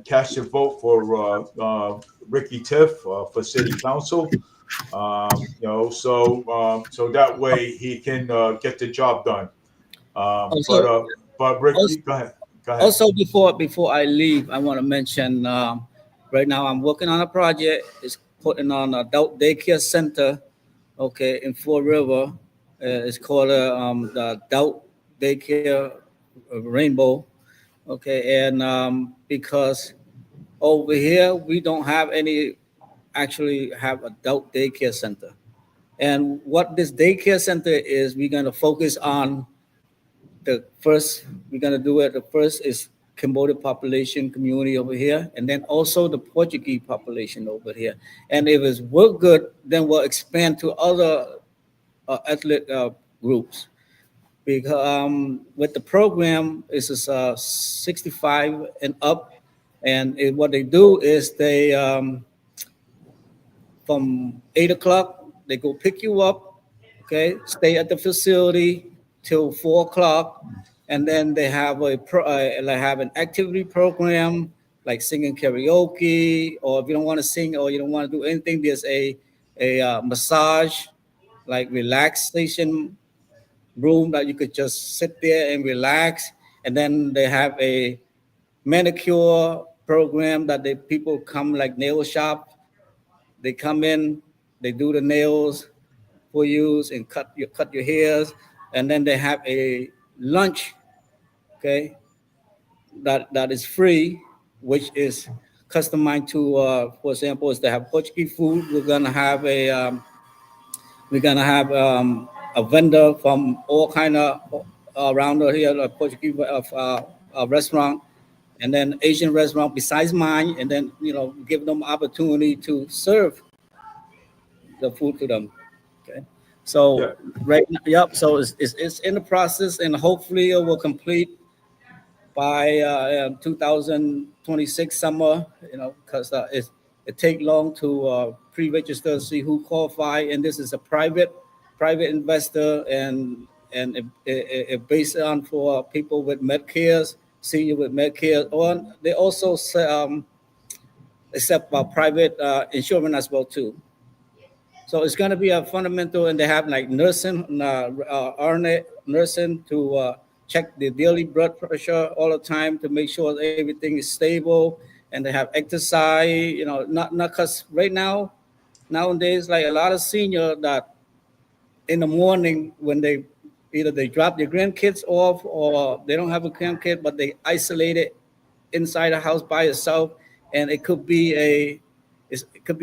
cast your vote for Ricky Tiff for City Council. So that way he can get the job done. Um, Also, but uh, but Rick, also, go ahead. Go ahead. also before I leave, I want to mention right now I'm working on a project. It's putting on an adult daycare center, okay, in Fall River. It's called the Adult Daycare Rainbow, okay, and because over here we don't have any actually have adult daycare center. And what this daycare center is, we're going to focus on the first, we're going to do it. The first is Cambodia population community over here, and then also the Portuguese population over here. And if it's work good, then we'll expand to other ethnic groups. Because with the program, it's 65 and up, and what they do is they from 8 o'clock. They go pick you up, okay? Stay at the facility till 4 o'clock, and then they have they have an activity program like singing karaoke, or if you don't want to sing or you don't want to do anything, there's a massage, like relaxation room that you could just sit there and relax, and then they have a manicure program that the people come like nail shop, they come in, they do the nails, for use and cut your hairs, and then they have a lunch, okay, that is free, which is customized to, for example, is they have Portuguese food. We're gonna have a vendor from all kind of around here, Portuguese restaurant, and then Asian restaurant besides mine, and then give them opportunity to serve the food to them. Okay, Yeah. so right now, yep. So it's in the process, and hopefully it will complete by 2026 summer. Because it take long to pre-register, see who qualify, and this is a private investor, and it based on for people with Medicare, senior with Medicare, or they also accept private insurance as well too. So it's going to be a fundamental, and they have like nursing, RNA nursing to check the daily blood pressure all the time to make sure that everything is stable, and they have exercise. Not because right now, nowadays, like a lot of senior that in the morning when they either they drop their grandkids off or they don't have a grandkid, but they isolate it inside a house by itself, and it could be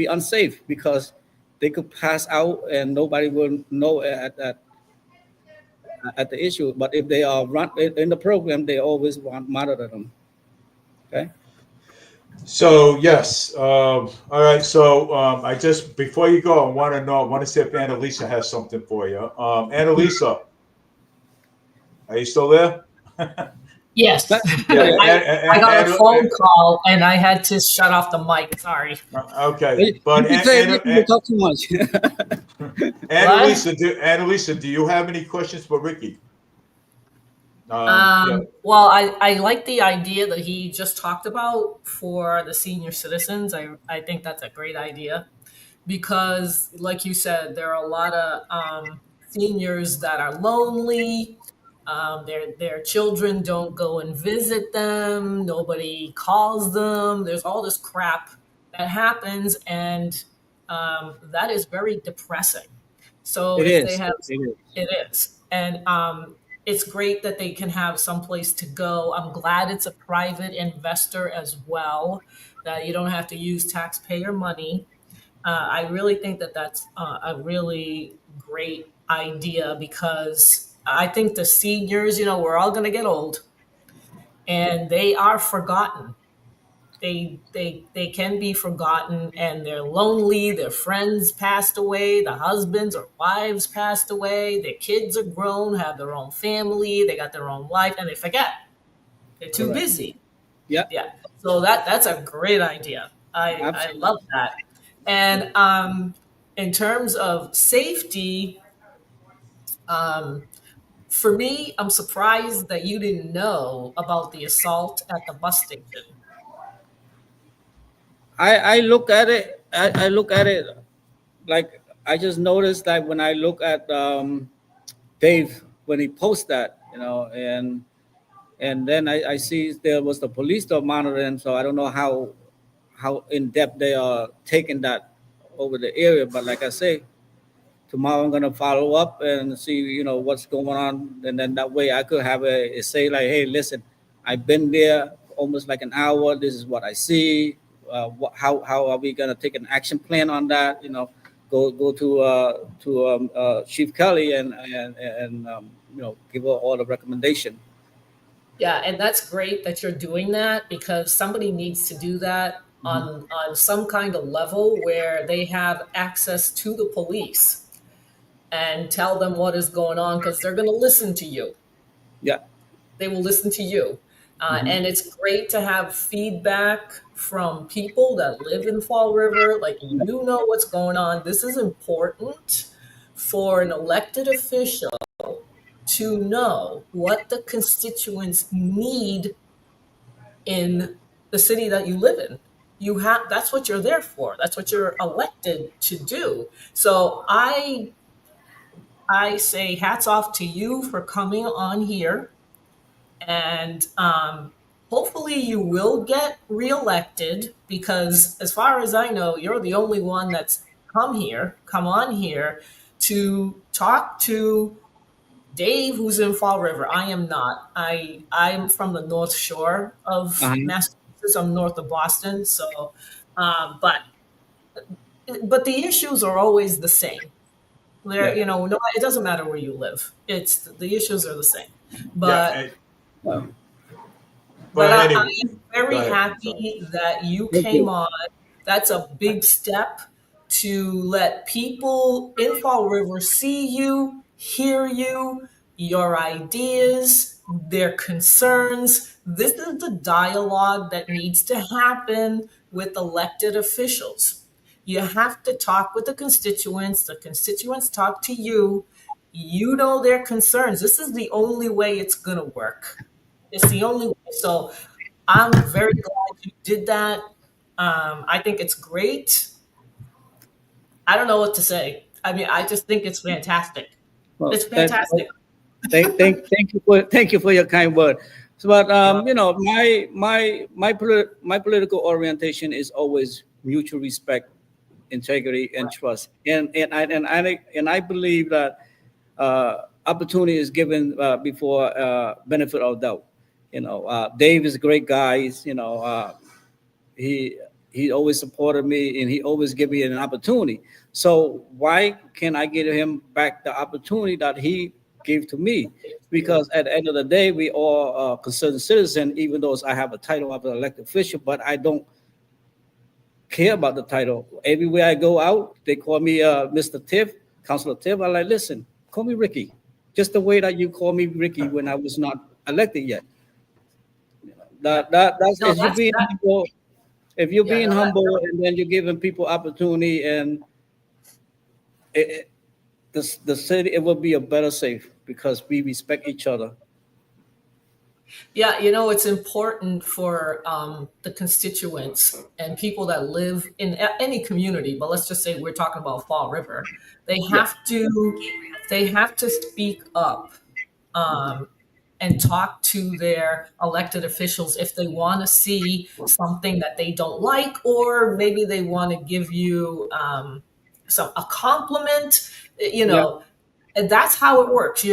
unsafe because they could pass out and nobody will know at the issue. But if they are run in the program, they always want monitor them. Okay. So yes. All right. So I just before you go, I want to see if Annalisa has something for you. Annalisa, are you still there? Yes. Yeah. I got a phone call and I had to shut off the mic. Sorry. Okay. You But can say you talk too much. What? Annalisa, do you have any questions for Ricky? Yeah. Well, I like the idea that he just talked about for the senior citizens. I think that's a great idea because, like you said, there are a lot of seniors that are lonely. Their children don't go and visit them. Nobody calls them. There's all this crap that happens, and that is very depressing. So It if they is. have, It is. it is, and it's great that they can have some place to go. I'm glad it's a private investor as well, that you don't have to use taxpayer money. I really think that that's a really great idea because I think the seniors, we're all going to get old and they are forgotten. They can be forgotten and they're lonely. Their friends passed away, the husbands or wives passed away, their kids are grown, have their own family, they got their own life, and they forget. They're too Correct. busy. Yeah. Yeah. So that's a great idea. I Absolutely. love that. And in terms of safety, um, for me, I'm surprised that you didn't know about the assault at the bus station. I look at it. I look at it like I just noticed that when I look at Dave when he posts that, and then I see there was the police that monitoring, so I don't know how in depth they are taking that over the area. But like I say, tomorrow I'm gonna follow up and see what's going on, and then that way I could have a say like, hey, listen, I've been there almost like an hour. This is what I see. How are we gonna take an action plan on that? Go to Chief Kelly and give her all the recommendation. Yeah, and that's great that you're doing that because somebody needs to do that Mhm. on some kind of level where they have access to the police and tell them what is going on because they're going to listen to you. Yeah. They will listen to you. Hmm. And it's great to have feedback from people that live in Fall River. Like, you know what's going on. This is important for an elected official to know what the constituents need in the city that you live in. That's what you're there for. That's what you're elected to do. So I say hats off to you for coming on here, and hopefully you will get reelected because, as far as I know, you're the only one that's come on here to talk to Dave, who's in Fall River. I am not. I'm from the North Shore of Uh-huh. Massachusetts. I'm north of Boston. So, but the issues are always the same. There, Yeah, no, it doesn't matter where you live. It's the issues are the same. yeah. But Well, But I anyway, am go very ahead. I'm sorry. happy that you thank came you. on. That's a big step to let people in Fall River see you, hear you, your ideas, their concerns. This is the dialogue that needs to happen with elected officials. You have to talk with the constituents talk to you. You know their concerns. This is the only way it's going to work. It's the only way. So I'm very glad you did that. I think it's great. I don't know what to say. I mean, I just think it's fantastic. Well, It's fantastic. thank you for your kind word. So, but Well, my political orientation is always mutual respect, integrity, and trust. And I believe that opportunity is given before benefit of doubt. Dave is a great guy. He he always supported me and he always give me an opportunity. So why can I give him back the opportunity that he gave to me? Because at the end of the day, we all are concerned citizen, even though I have a title of an elected official, but I don't care about the title. Everywhere I go out, they call me Mr. Tiff, Councilor Tiff. I like, listen, call me Ricky. Just the way that you call me Ricky when I was not elected yet. yeah. That's No, as you that's being that. humble. If you're Yeah, being no, that. humble and then you're giving people opportunity and it, the city, it will be a better safe because we respect each other. Yeah, it's important for the constituents and people that live in any community. But let's just say we're talking about Fall River. They Yeah. have to, they have to speak up um, and talk to their elected officials if they want to see something that they don't like, or maybe they want to give you a compliment. You Yeah. know, and that's how it works.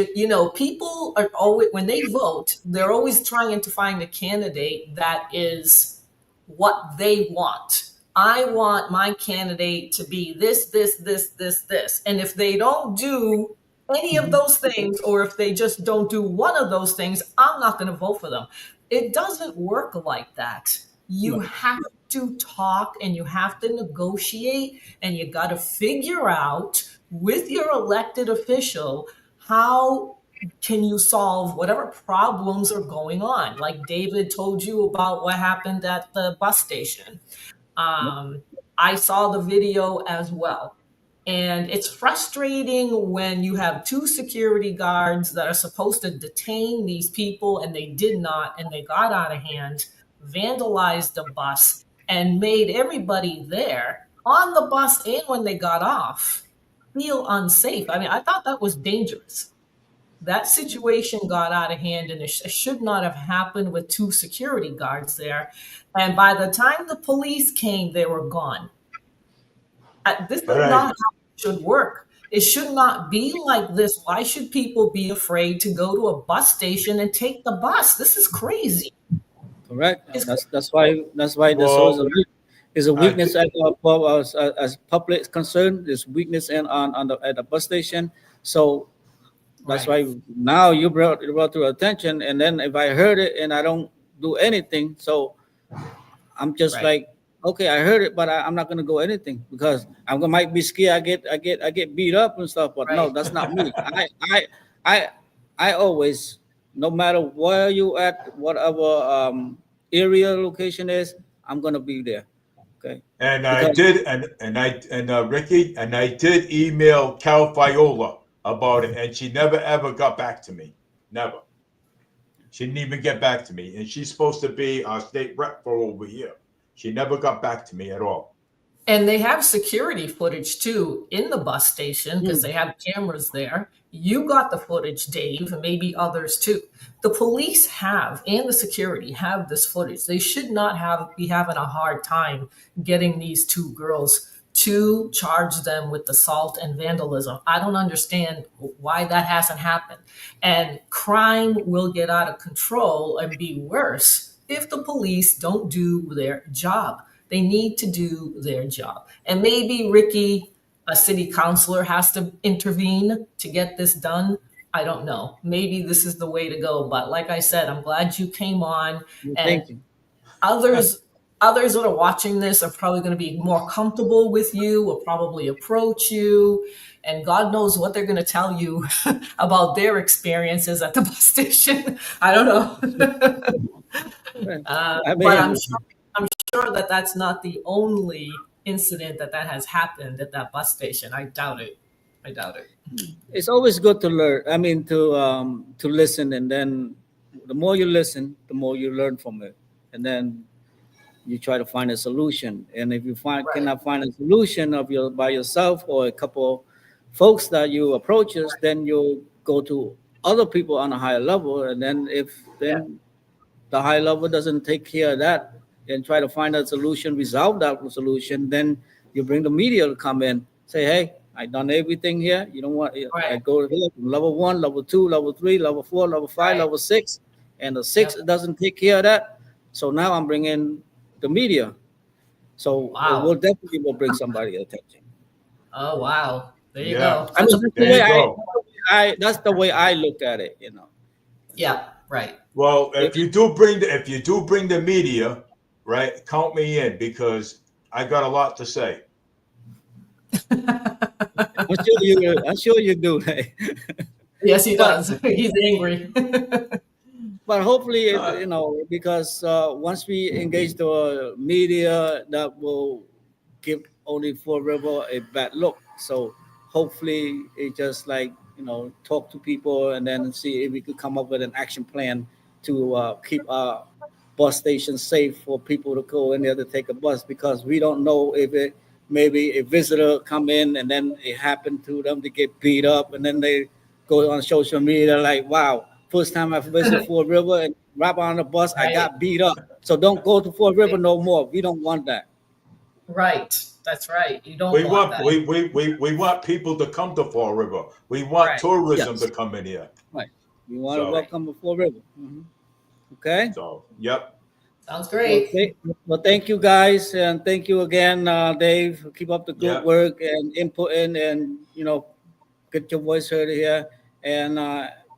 People are always, when they vote, they're always trying to find a candidate that is what they want. I want my candidate to be this, this, this, this, this. And if they don't do any of Mhm. those things, or if they just don't do one of those things, I'm not going to vote for them. It doesn't work like that. You No. have to talk and you have to negotiate and you got to figure out with your elected official how can you solve whatever problems are going on. Like David told you about what happened at the bus station. Yep. I saw the video as well. And it's frustrating when you have two security guards that are supposed to detain these people and they did not, and they got out of hand, vandalized the bus, and made everybody there on the bus and when they got off feel unsafe. I mean, I thought that was dangerous. That situation got out of hand and it should not have happened with two security guards there. And by the time the police came, they were gone. This But is not I, how it should work. It should not be like this. Why should people be afraid to go to a bus station and take the bus? This is crazy. Correct. It's That's why there's always well, is a I, weakness as public is concerned. There's weakness on the at the bus station. So that's right, why now you brought to attention. And then if I heard it and I don't do anything, so I'm just right, like, okay, I heard it, but I'm not gonna go anything because might be scared. I get beat up and stuff. But no, right. that's not me. I I always, no matter where you at, whatever area location is, I'm gonna be there. Okay, and I because did, and Ricky, and I did email Cal Viola about it, and she never ever got back to me. Never. She didn't even get back to me, and she's supposed to be our state rep for over here. She never got back to me at all. And they have security footage too in the bus station because mm, they have cameras there. You got the footage, Dave, and maybe others too. The police have and the security have this footage. They should not have be having a hard time getting these two girls to charge them with assault and vandalism. I don't understand why that hasn't happened. And crime will get out of control and be worse if the police don't do their job. They need to do their job. And maybe Ricky, a city councilor, has to intervene to get this done. I don't know. Maybe this is the way to go. But like I said, I'm glad you came on. And Thank you. others others that are watching this are probably going to be more comfortable with you, will probably approach you, and God knows what they're going to tell you about their experiences at the bus station. I don't know. I But mean, I'm sure that that's not the only incident that has happened at that bus station. I doubt it. I doubt it. it's always good to learn. I mean, to listen, and then the more you listen, the more you learn from it, and then you try to find a solution. And if you Right. cannot find a solution of your by yourself or a couple folks that you approaches, then you go to other people on a higher level. And then if Yeah. then the high level doesn't take care of that and try to find a solution, resolve that solution, then you bring the media to come in, say, hey, I done everything here. You don't want, I Right. go here from level 1, level 2, level 3, level 4, level 5, Right. level 6, and the 6 Yep. doesn't take care of that. So now I'm bringing the media. So it Wow. will definitely will bring somebody attention. Oh, wow. There you Yeah, go. I mean, there you go. that's the way I look at it, you know. Yeah. Right. Well, If, if you do bring the media, right, count me in because I got a lot to say. I'm sure you do. Yes, he but does. He's angry. but hopefully Uh, you know, because once we engage the media, that will give only Fall River a bad look. So hopefully it just like, you know, talk to people and then see if we could come up with an action plan to keep our bus station safe for people to go in there to take a bus, because we don't know if it maybe a visitor come in and then it happened to them to get beat up, and then they go on social media like, wow, first time I visited Fort River and right on the bus I Right. got beat up. So don't go to Fort River no more. We don't want that. Right. That's right. You don't we want want that. we want people to come to Fall River. We want Right. tourism to Yes, come in here. right. We want to So Right. welcome the Fort River. Okay. yep. Sounds Well, great. thank you guys, and thank you again, Dave. Keep up the good Yep. work and input in, and you know, get your voice heard here. And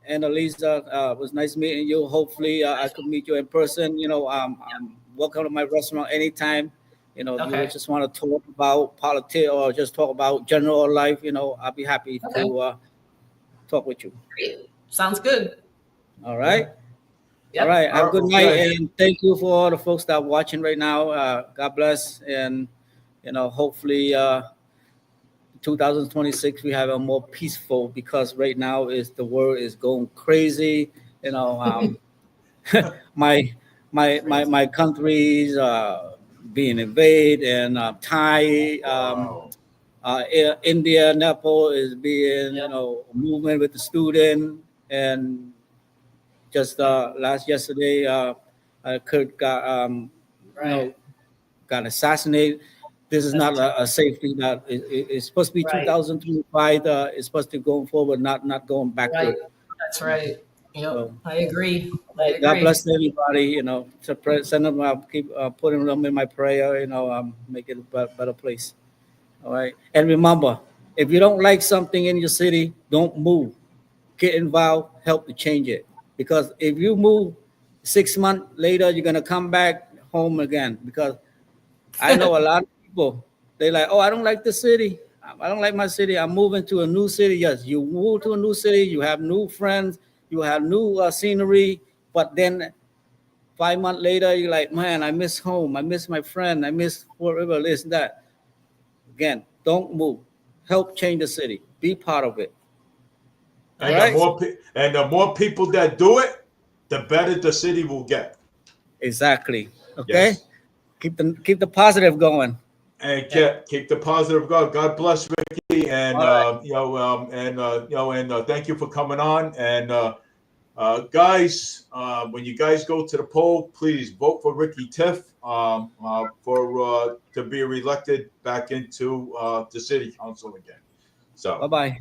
Elisa, it was nice meeting you. Hopefully, I could meet you in person. You know, I'm welcome to my restaurant anytime. You know, if you Okay. just want to talk about politics or just talk about general life, you know, I'll be happy Okay. to talk with you. Great. Sounds good. All right. All Yep. right. Have a good night, Okay. and thank you for all the folks that are watching right now. God bless, and you know, hopefully, 2026 we have a more peaceful, because right now is the world is going crazy. You know, my my country's being invaded, and Thai, Wow. India, Nepal is being, you Yep. know, movement with the student, and just last yesterday, Kurt got you Right. know, got assassinated. This is That's not terrible. a safety that it's supposed to be Right. 2025. It's supposed to be going forward, not going Right. backward. That's right. Yep. So I agree. I God agree. bless everybody. You know, to send them, keep putting them in my prayer. You know, make it a better place. All right. And remember, if you don't like something in your city, don't move. Get involved, help to change it. Because if you move 6 months later, you're gonna come back home again. Because I know a lot of people, they like, oh, I don't like the city. I don't like my city. I'm moving to a new city. Yes, you move to a new city. You have new friends. You have new scenery. But then 5 months later, you're like, man, I miss home. I miss my friend. I miss whatever this and that. Again, don't move. Help change the city. Be part of it. All And the right? more people that do it, the better the city will get. Exactly. Okay. Yes. Keep the positive going. And Yep. keep the positive. God bless Ricky, and All right. thank you for coming on. And Guys, when you guys go to the poll, please vote for Ricky Tiff for to be reelected back into the city council again. Bye So, bye.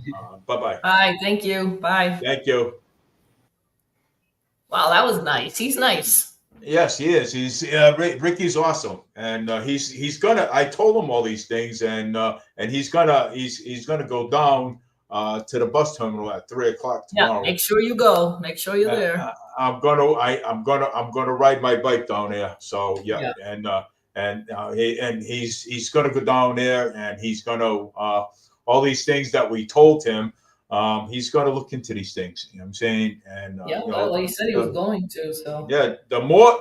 bye bye. Bye. Thank you. Bye. Thank you. Wow, that was nice. He's nice. Yes, he is. Ricky's awesome, and he's gonna. I told him all these things, and he's gonna go down to the bus terminal at 3 o'clock Yeah, tomorrow. make sure you go. Make sure you're there. I'm gonna ride my bike down there. So yeah, Yeah. he's gonna go down there, and he's gonna all these things that we told him. He's gonna look into these things. You know what I'm saying? And Yeah, well, he said he was the, going to, so. yeah, the more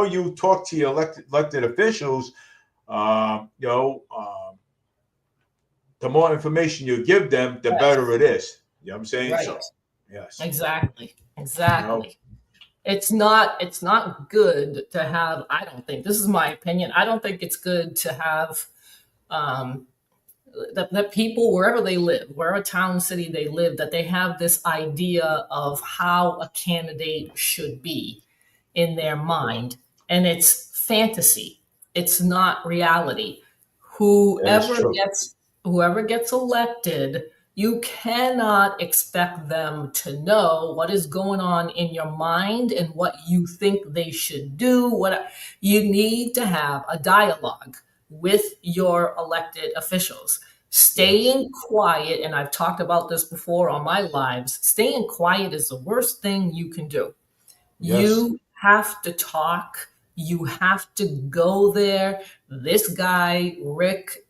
you talk to your elected officials, you know. The more information you give them, the Yes. better it is. You know what I'm saying? Right. So, yes. Exactly. You know, Exactly. It's not good to have, I don't think, this is my opinion. I don't think it's good to have um that people wherever they live, wherever town, city they live, that they have this idea of how a candidate should be in their mind. And it's fantasy. It's not reality. that is Whoever true. gets whoever gets elected, you cannot expect them to know what is going on in your mind and what you think they should do. What you need to have a dialogue with your elected officials. Yes. Staying quiet, and I've talked about this before on my lives, staying quiet is the worst thing you can do. Yes. You have to talk. You have to go there. This guy, Rick,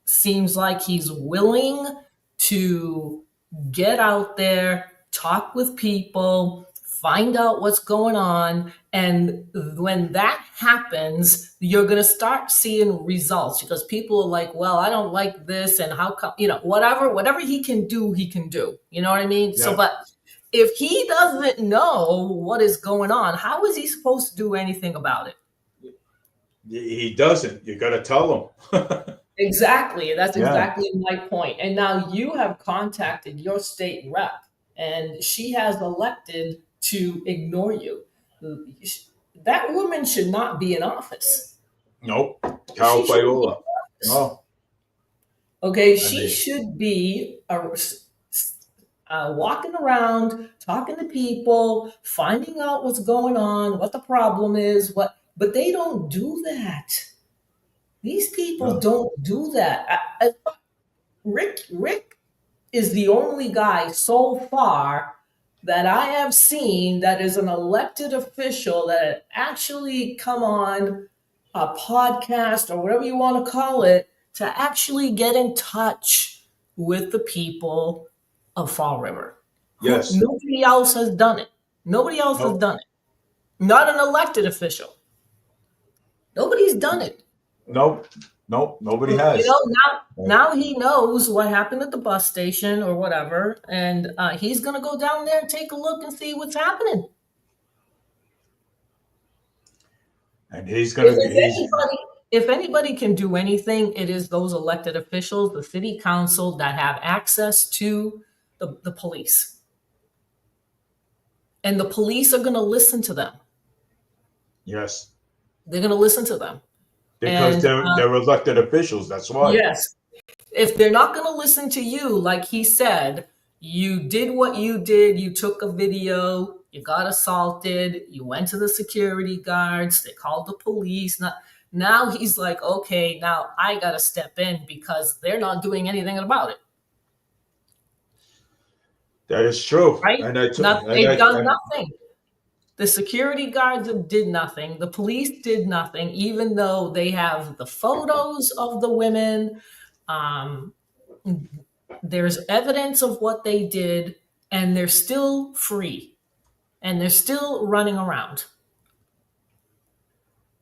seems like he's willing to get out there, talk with people, find out what's going on. And when that happens, you're going to start seeing results because people are like, well, I don't like this. And how come, whatever he can do, he can do. You know what I mean? So, Yeah. but if he doesn't know what is going on, how is he supposed to do anything about it? He doesn't. You got to tell him. Exactly. That's Yeah. exactly my point. And now you have contacted your state rep, and she has elected to ignore you. That woman should not be in office. Nope. Carol She shouldn't be in Fayola. office. No. Okay, I she mean, should be walking around, talking to people, finding out what's going on, what the problem is, but they don't do that. These people no. don't do that. Rick is the only guy so far that I have seen that is an elected official that actually come on a podcast or whatever you want to call it to actually get in touch with the people of Fall River. Yes. Nobody else has done it. Nobody else has Nope. done it. Not an elected official. Nobody's done it. Nope. Nope. Nobody You has. know, now he knows what happened at the bus station or whatever, and he's gonna go down there and take a look and see what's happening. And he's If gonna. it's He's anybody, if anybody can do anything, it is those elected officials, the city council that have access to the police, and the police are gonna listen to them. yes. They're gonna listen to them, Because and they're elected officials. That's why. yes, if they're not going to listen to you, like he said, you did what you did, you took a video, you got assaulted, you went to the security guards, they called the police. Now he's like, okay, now I got to step in because they're not doing anything about it. That is true. Right? And I. They've done nothing. The security guards did nothing. The police did nothing, even though they have the photos of the women. Um, there's evidence of what they did, and they're still free, and they're still running around.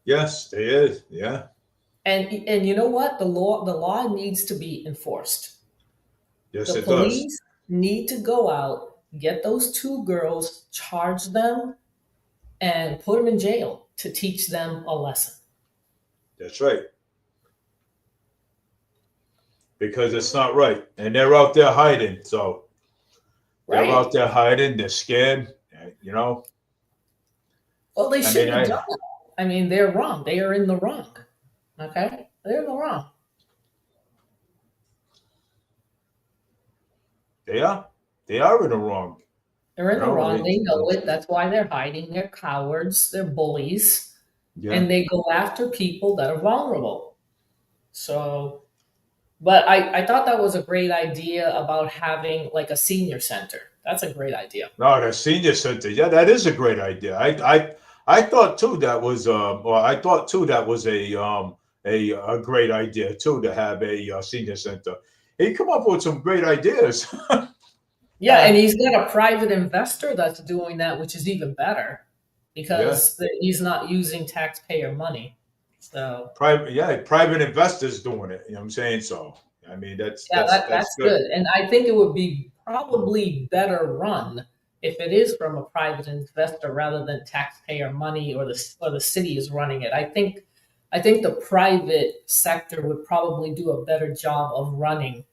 Yes, they is. Yeah. And you know what? The law needs to be enforced. Yes, The it does. police need to go out, get those two girls, charge them, and put them in jail to teach them a lesson. That's right. because it's not right, and they're out there hiding. So they're out Right. there hiding. They're scared. You know. Well, they I mean, shouldn't have done that. I mean, they're wrong. They are in the wrong. Okay? They're in the wrong. they are they are in the wrong. They're You in the know. wrong. They know it. That's why they're hiding. They're cowards. They're bullies. Yeah. And they go after people that are vulnerable. So, but I thought that was a great idea about having like a senior center. That's a great idea. No, the senior center. Yeah, that is a great idea. I thought too that was well, I thought too that was a great idea too to have a senior center. He come up with some great ideas. Yeah, and he's got a private investor that's doing that, which is even better Yeah, because he's not using taxpayer money. So private investors doing it. You know what I'm saying? So I mean, that's yeah, that's that's that's good. good. And I think it would be probably better run if it is from a private investor rather than taxpayer money or the city is running it. I think the private sector would probably do a better job of running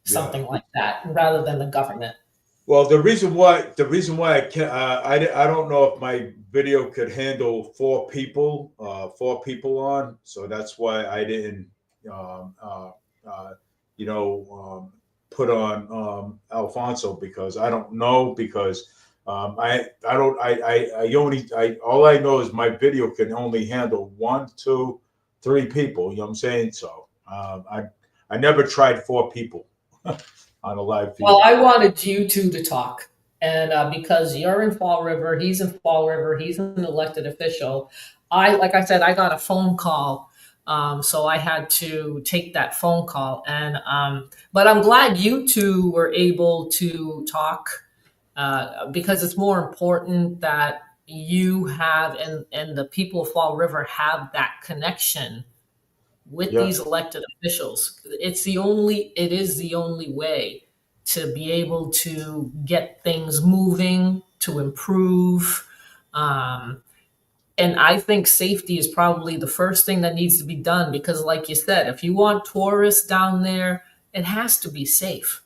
Yeah. something like that rather than the government. Well, the reason why I can I don't know if my video could handle four people on, so that's why I didn't um, uh, uh, you know put on Alfonso, because I don't know, because I don't I only I all I know is my video can only handle one, two, three people. You know what I'm saying? So I never tried four people on a live Well, feed. I wanted you two to talk. And because you're in Fall River, he's in Fall River, he's an elected official. Like I said, I got a phone call. So I had to take that phone call. But I'm glad you two were able to talk because it's more important that you have and the people of Fall River have that connection with Yeah. these elected officials. It is the only way to be able to get things moving, to improve. Um, and I think safety is probably the first thing that needs to be done because, like you said, if you want tourists down there, it has to be safe.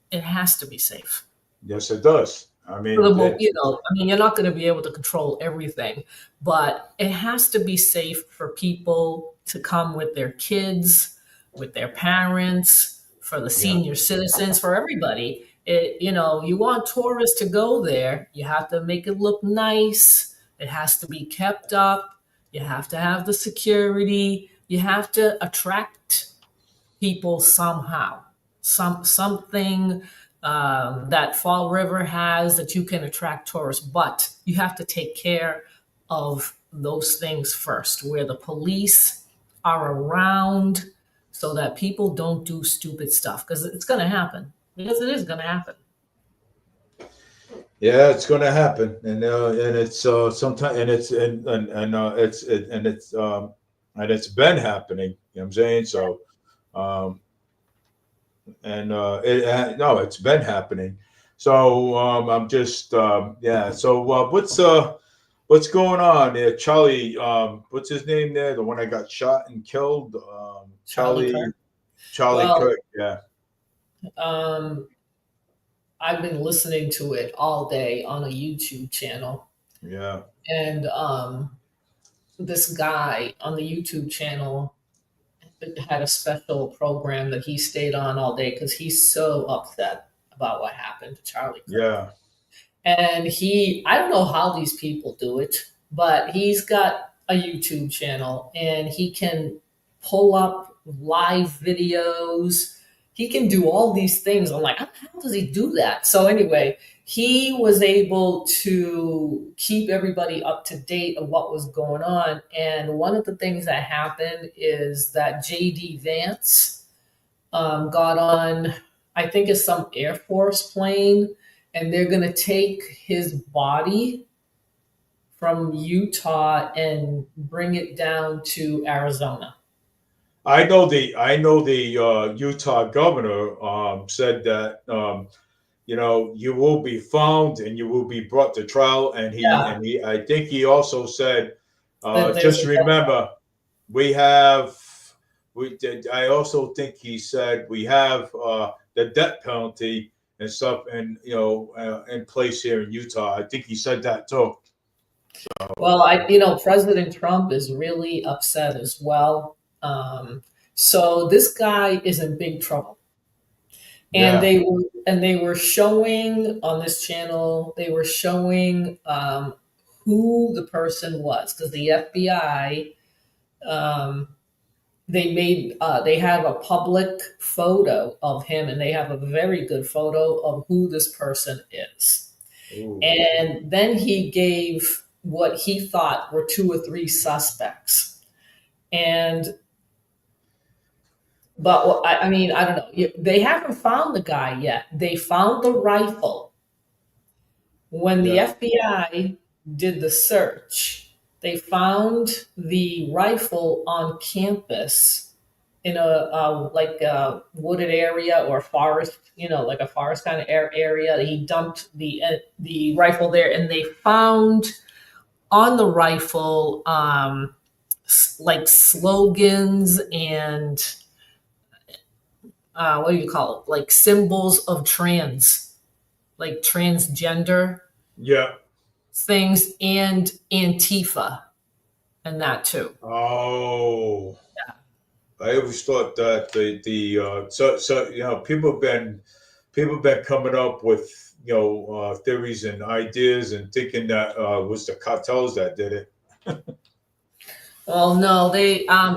It has to be safe. Yes, it does. I For mean, the it's I mean, you're not going to be able to control everything, but it has to be safe for people to come with their kids, with their parents, for the yeah, senior citizens, for everybody. You want tourists to go there, you have to make it look nice. It has to be kept up. You have to have the security. You have to attract people somehow. Something that Fall River has that you can attract tourists, but you have to take care of those things first, where the police are around so that people don't do stupid stuff because it's going to happen. Because it is going to happen. yeah, it's going to happen, and it's sometimes, and it's been happening. You know what I'm saying? So, um, no, it's been happening. So I'm just yeah. So what's going on there, Charlie? What's his name there? The one that got shot and killed? Charlie Kirk. Charlie Well, Kirk. Yeah, um, I've been listening to it all day on a YouTube channel, yeah, and this guy on the YouTube channel had a special program that he stayed on all day because he's so upset about what happened to Charlie Kirk. yeah. And I don't know how these people do it, but he's got a YouTube channel and he can pull up live videos. He can do all these things. I'm like, how does he do that? So anyway, he was able to keep everybody up to date of what was going on. And one of the things that happened is that JD Vance got on, I think it's some Air Force plane, and they're going to take his body from Utah and bring it down to Arizona. I know the Utah governor said that you will be found and you will be brought to trial, and he Yeah, and he I think he also said that there's just a deadline. remember we have we did. I also think he said we have the death penalty and stuff, and in place here in Utah. I think he said that too. Well, President Trump is really upset as well. So this guy is in big trouble. And Yeah. they were showing on this channel, they were showing who the person was, because the FBI, um, they have a public photo of him, and they have a very good photo of who this person is. Ooh. And then he gave what he thought were two or three suspects. But I mean, I don't know. They haven't found the guy yet. They found the rifle. When the Yeah. FBI did the search, they found the rifle on campus in a wooded area or forest, like a forest kind of area. He dumped the rifle there, and they found on the rifle like slogans and what do you call it? Like symbols of like transgender Yeah. things, and Antifa, and that too. Oh. Yeah. I always thought that people have been coming up with theories and ideas and thinking that was the cartels that did it. Well, no,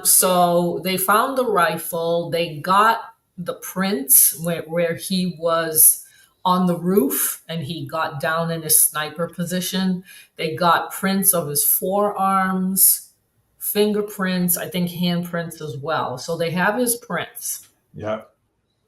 so they found the rifle. They got the prints where he was on the roof and he got down in his sniper position. They got prints of his forearms, fingerprints, I think handprints as well. So they have his prints. Yeah.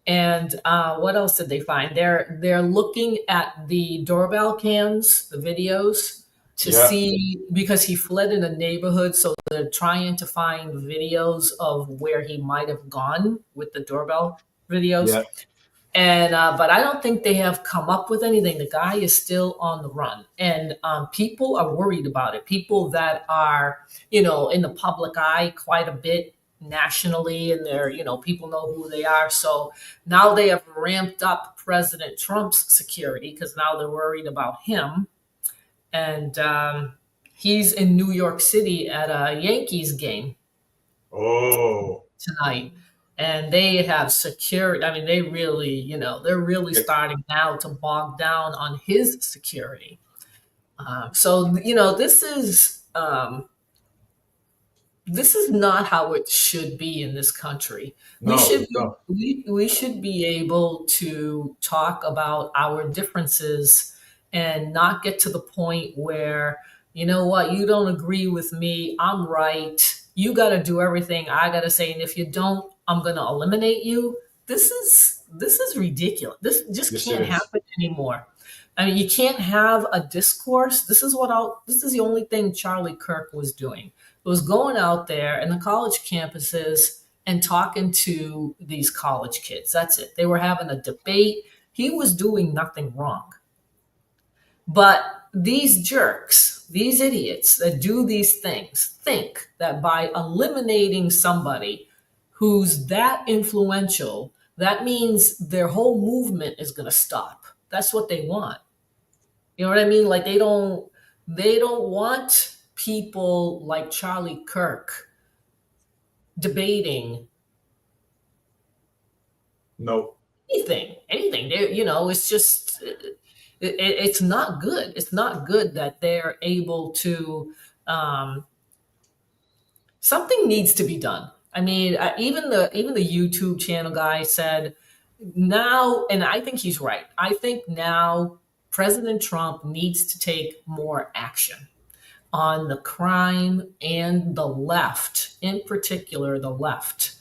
And what else did they find? They're looking at the doorbell cams, the videos, to see, because he fled in a neighborhood, so they're trying to find videos of where he might have gone with the doorbell videos. Yeah. And but I don't think they have come up with anything. The guy is still on the run, and people are worried about it. People that are in the public eye quite a bit nationally, and they're people know who they are. So now they have ramped up President Trump's security, because now they're worried about him. And he's in New York City at a Yankees game tonight, and they have security. I mean, they really, they're really starting now to bog down on his security. So this is not how it should be in this country. No, We should be able to talk about our differences and not get to the point where, you know what, you don't agree with me, I'm right. You got to do everything I got to say, and if you don't, I'm going to eliminate you. This is ridiculous. This just can't happen anymore. I mean, you can't have a discourse. This is the only thing Charlie Kirk was doing. It was going out there in the college campuses and talking to these college kids. That's it. They were having a debate. He was doing nothing wrong. But these jerks, these idiots that do these things, think that by eliminating somebody who's that influential, that means their whole movement is going to stop. That's what they want. You know what I mean? Like they don't want people like Charlie Kirk debating anything. It's just it's not good. It's not good that they're able to. Something needs to be done. I mean, even the YouTube channel guy said now, and I think he's right. I think now President Trump needs to take more action on the crime and the left, in particular the left,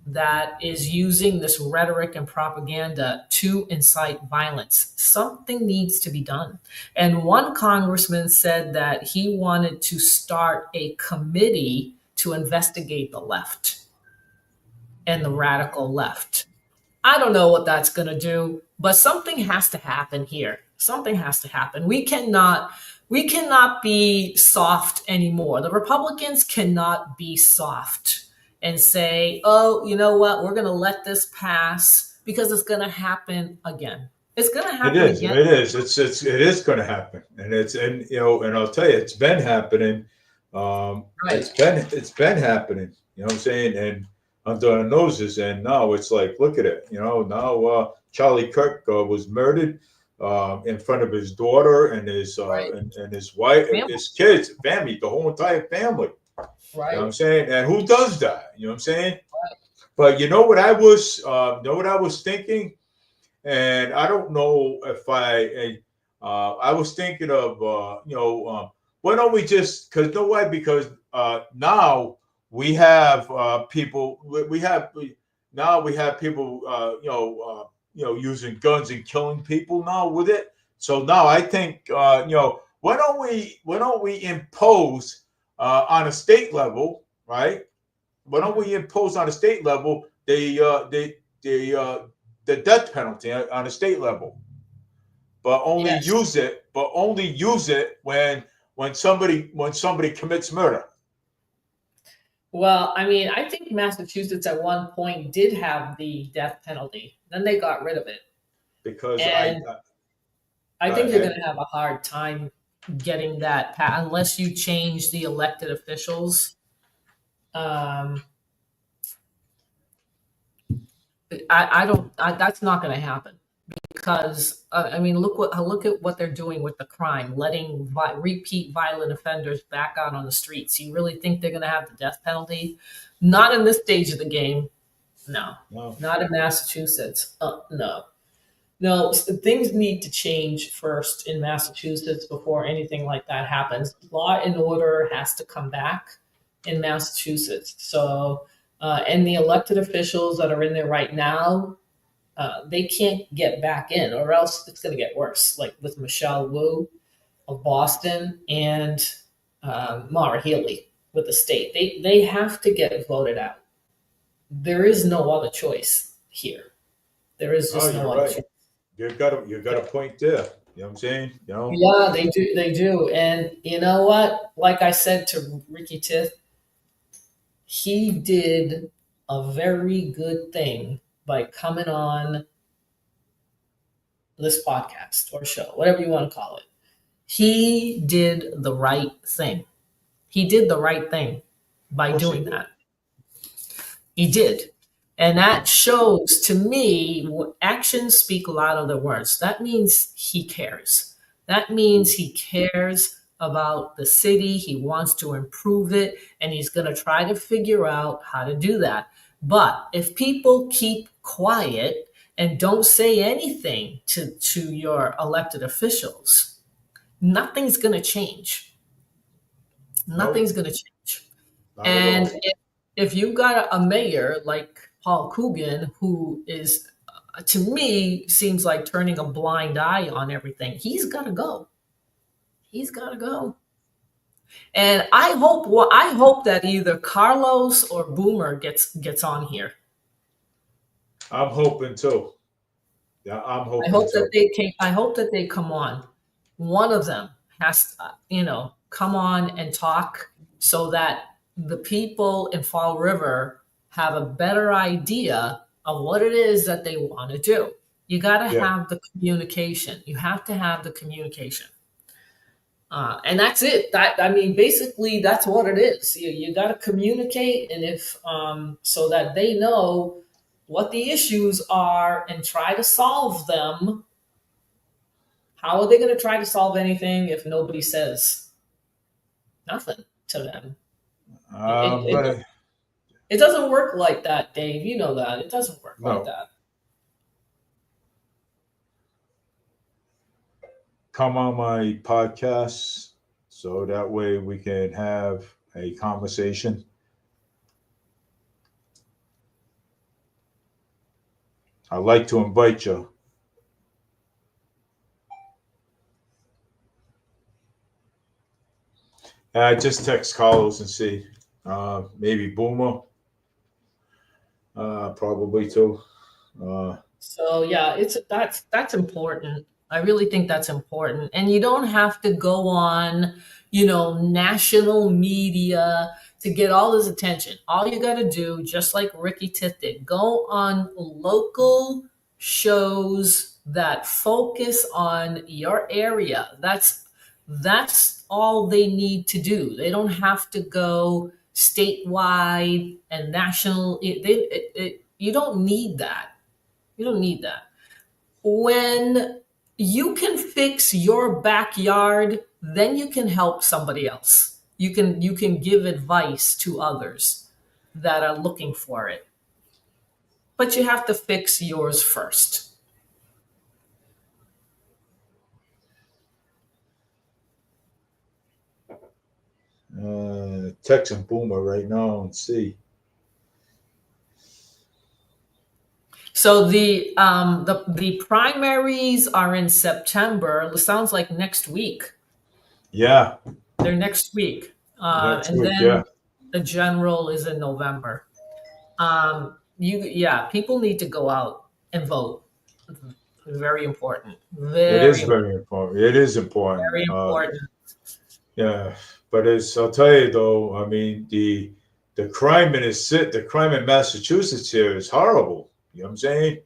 that is using this rhetoric and propaganda to incite violence. Something needs to be done. And one congressman said that he wanted to start a committee to investigate the left and the radical left. I don't know what that's going to do, but something has to happen here. Something has to happen. We cannot be soft anymore. The Republicans cannot be soft and say, oh, you know what, we're going to let this pass because it's going to happen again. It's going to It happen is. again. It is. It is going to happen, and and I'll tell you, it's been happening. Right. It's been happening. You know what I'm saying? And under our noses, and now it's like, look at it. Now Charlie Kirk was murdered in front of his daughter and his Right. and his wife, Family. his kids, family, the whole entire family. You know what Right. I'm saying? And who does that? You know what I'm saying? But you know what I was, thinking, and I don't know if I was thinking of, why don't we just? Because no way, because now we have people. Now we have people, using guns and killing people now with it. So now I think, why don't we impose on a state level, right? Why don't we impose on a state level the death penalty on a state level, but Yes. only use it when somebody commits murder. Well, I mean, I think Massachusetts at one point did have the death penalty. Then they got rid of it. Because And I go think you're going ahead. to have a hard time getting that unless you change the elected officials. Um, I don't. That's not going to happen because I mean, look at what they're doing with the crime, letting repeat violent offenders back out on the streets. You really think they're going to have the death penalty? Not in this stage of the game. No, No. not in Massachusetts. No. No, things need to change first in Massachusetts before anything like that happens. Law and order has to come back in Massachusetts. So, and the elected officials that are in there right now, they can't get back in, or else it's going to get worse. Like with Michelle Wu of Boston and Mara Healey with the state, they have to get voted out. There is no other choice here. There is Oh, just no you're other right. choice. You got a point there. You know what I'm saying? Yeah, they do. They do. And you know what? Like I said to Ricky Tith, he did a very good thing by coming on this podcast or show, whatever you want to call it. He did the right thing. He did the right thing Of by course he doing did. that. He did. And that shows to me actions speak louder than words. That means he cares. That means he cares about the city. He wants to improve it, and he's going to try to figure out how to do that. But if people keep quiet and don't say anything to your elected officials, nothing's going to change. No, Nothing's going to change. not at And all. if you've got a mayor like Paul Coogan, who is, to me, seems like turning a blind eye on everything, he's got to go. He's got to go. And I hope that either Carlos or Boomer gets on here. I'm hoping too. Yeah, I'm I hoping hope that too. they can. I hope that they come on. One of them has to, come on and talk so that the people in Fall River have a better idea of what it is that they want to do. You got to Yeah. have the communication. You have to have the communication. And that's it. That I mean, basically, that's what it is. You got to communicate, and if so that they know what the issues are and try to solve them. How are they going to try to solve anything if nobody says nothing to them? It, I'm it, gonna it doesn't work like that, Dave. You know that. It doesn't work like no that. come on my podcast so that way we can have a conversation. I'd like to invite you. Just text Carlos and see. Maybe Boomer, probably too. Uh, So yeah, that's important. I really think that's important. And you don't have to go on, national media to get all his attention. All you got to do, just like Ricky TITH did, go on local shows that focus on your area. That's all they need to do. They don't have to go statewide and national. You don't need that. You don't need that. When you can fix your backyard, then you can help somebody else. You can give advice to others that are looking for it. But you have to fix yours first. Texting Boomer right now and see. So the primaries are in September. It sounds like next week. Yeah. They're next week. Next And week, then yeah. the general is in November. People need to go out and vote. Very important. It is very important. It is important. Very important. Yeah, but I'll tell you though, I mean the crime in Massachusetts here is horrible. You know what I'm saying?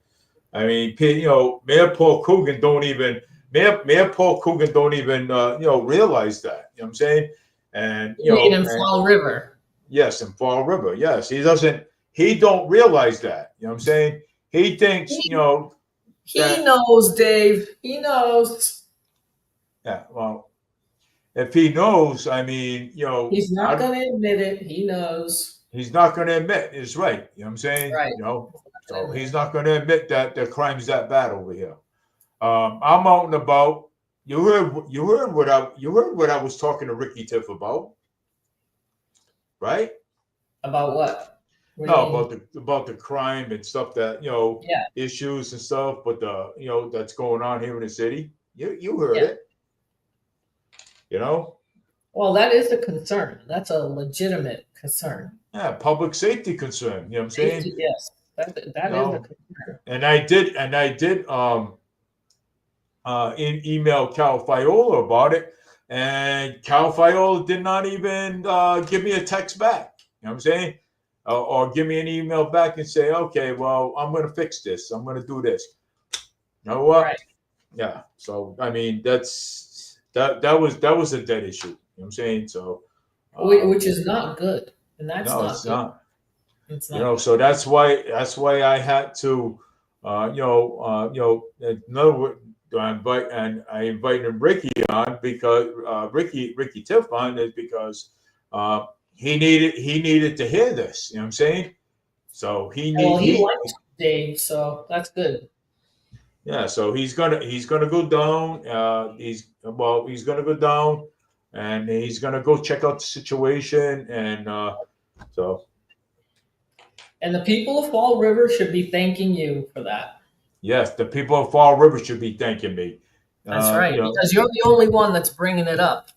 I mean, Mayor Paul Coogan don't even realize that. You know what I'm saying? And You mean in Fall River? Yes, in Fall River. Yes, he don't realize that. You know what I'm saying? He thinks, He knows, Dave. He knows. Yeah, well, if he knows, I mean, he's not going to admit it. He knows. He's not going to admit. It's right. You know what I'm saying? Right. So he's not going to admit that the crime's that bad over here. I'm out and about. You heard what I was talking to Ricky TITH about, right? About what? About the crime and stuff that issues and stuff, but that's going on here in the city. You heard it. Well, that is a concern. That's a legitimate concern. Yeah, public safety concern. You know what I'm saying? Yes, that is a concern. And I did email Cal Fiola about it, and Cal Fiola did not even give me a text back. You know what I'm saying? Or give me an email back and say, okay, well, I'm going to fix this. I'm going to do this. You know what? Right. Yeah. So I mean, that was a dead issue. You know what I'm saying? So, which is not good, and that's no, not it's good. not. It's not. So that's why I had to, in other words, I invited Ricky on because Ricky TITH on is because he needed to hear this. You know what I'm saying? So he likes Dave, so that's good. Yeah, so he's gonna go down. He's gonna go down, and he's gonna go check out the situation, and so. And the people of Fall River should be thanking you for that. Yes, the people of Fall River should be thanking me. That's right, because you're the only one that's bringing it up.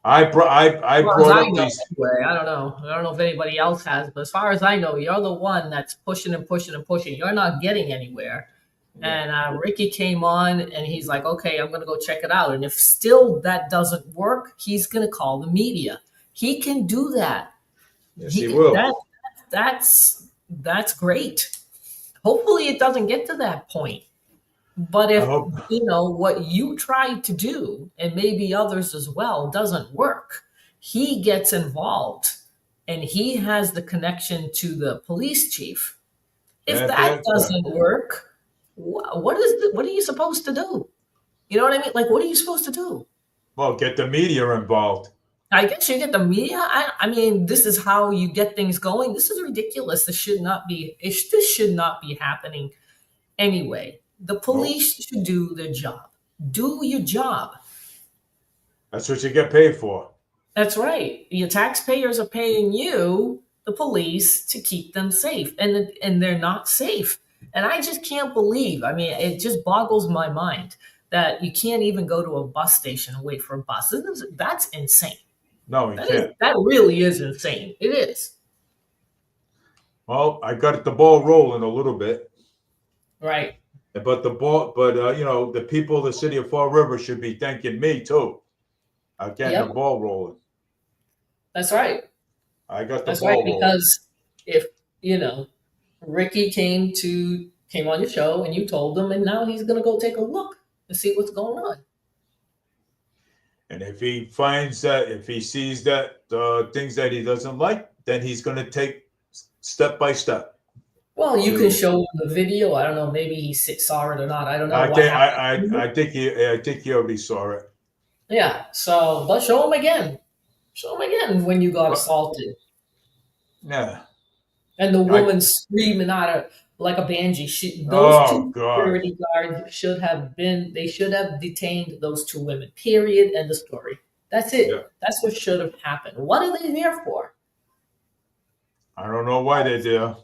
I brought up these. Anyway, I don't know if anybody else has, but as far as I know, you're the one that's pushing and pushing and pushing. You're not getting anywhere. Yeah. And Ricky came on and he's like, okay, I'm going to go check it out. And if still that doesn't work, he's going to call the media. He can do that. Yes, he will. That's great. Hopefully it doesn't get to that point. But if, what you tried to do, and maybe others as well, doesn't work, he gets involved and he has the connection to the police chief. If that doesn't work, what are you supposed to do? You know what I mean? Like, what are you supposed to do? Well, get the media involved. I guess you get the media. I mean, this is how you get things going. This is ridiculous. This should not be happening anyway. The police should do their job. Do your job. That's what you get paid for. That's right. Your taxpayers are paying you, the police, to keep them safe, and they're not safe. And I just can't believe. I mean, it just boggles my mind that you can't even go to a bus station and wait for a bus. That's insane. No, you can't. That really is insane. It is. Well, I got the ball rolling a little bit. Right. But the people of the city of Fall River should be thanking me too. Getting the ball rolling. That's right. I got the That's right. ball rolling. Because if you know, Ricky came on your show and you told him, and now he's gonna go take a look and see what's going on. And if he finds that, if he sees that things that he doesn't like, then he's going to take step by step. Well, you can To show him the video. I don't know. Maybe he saw it or not. I don't know I what think happened. I think he already saw it. Yeah. So, but show him again. Show him again when you got But assaulted. yeah, And the I woman screaming out of like a banshee. Those oh two god, security guards should have been. They should have detained those two women. Period. End of story. That's yeah. it. That's what should have happened. What are they there for? I don't know why they're there.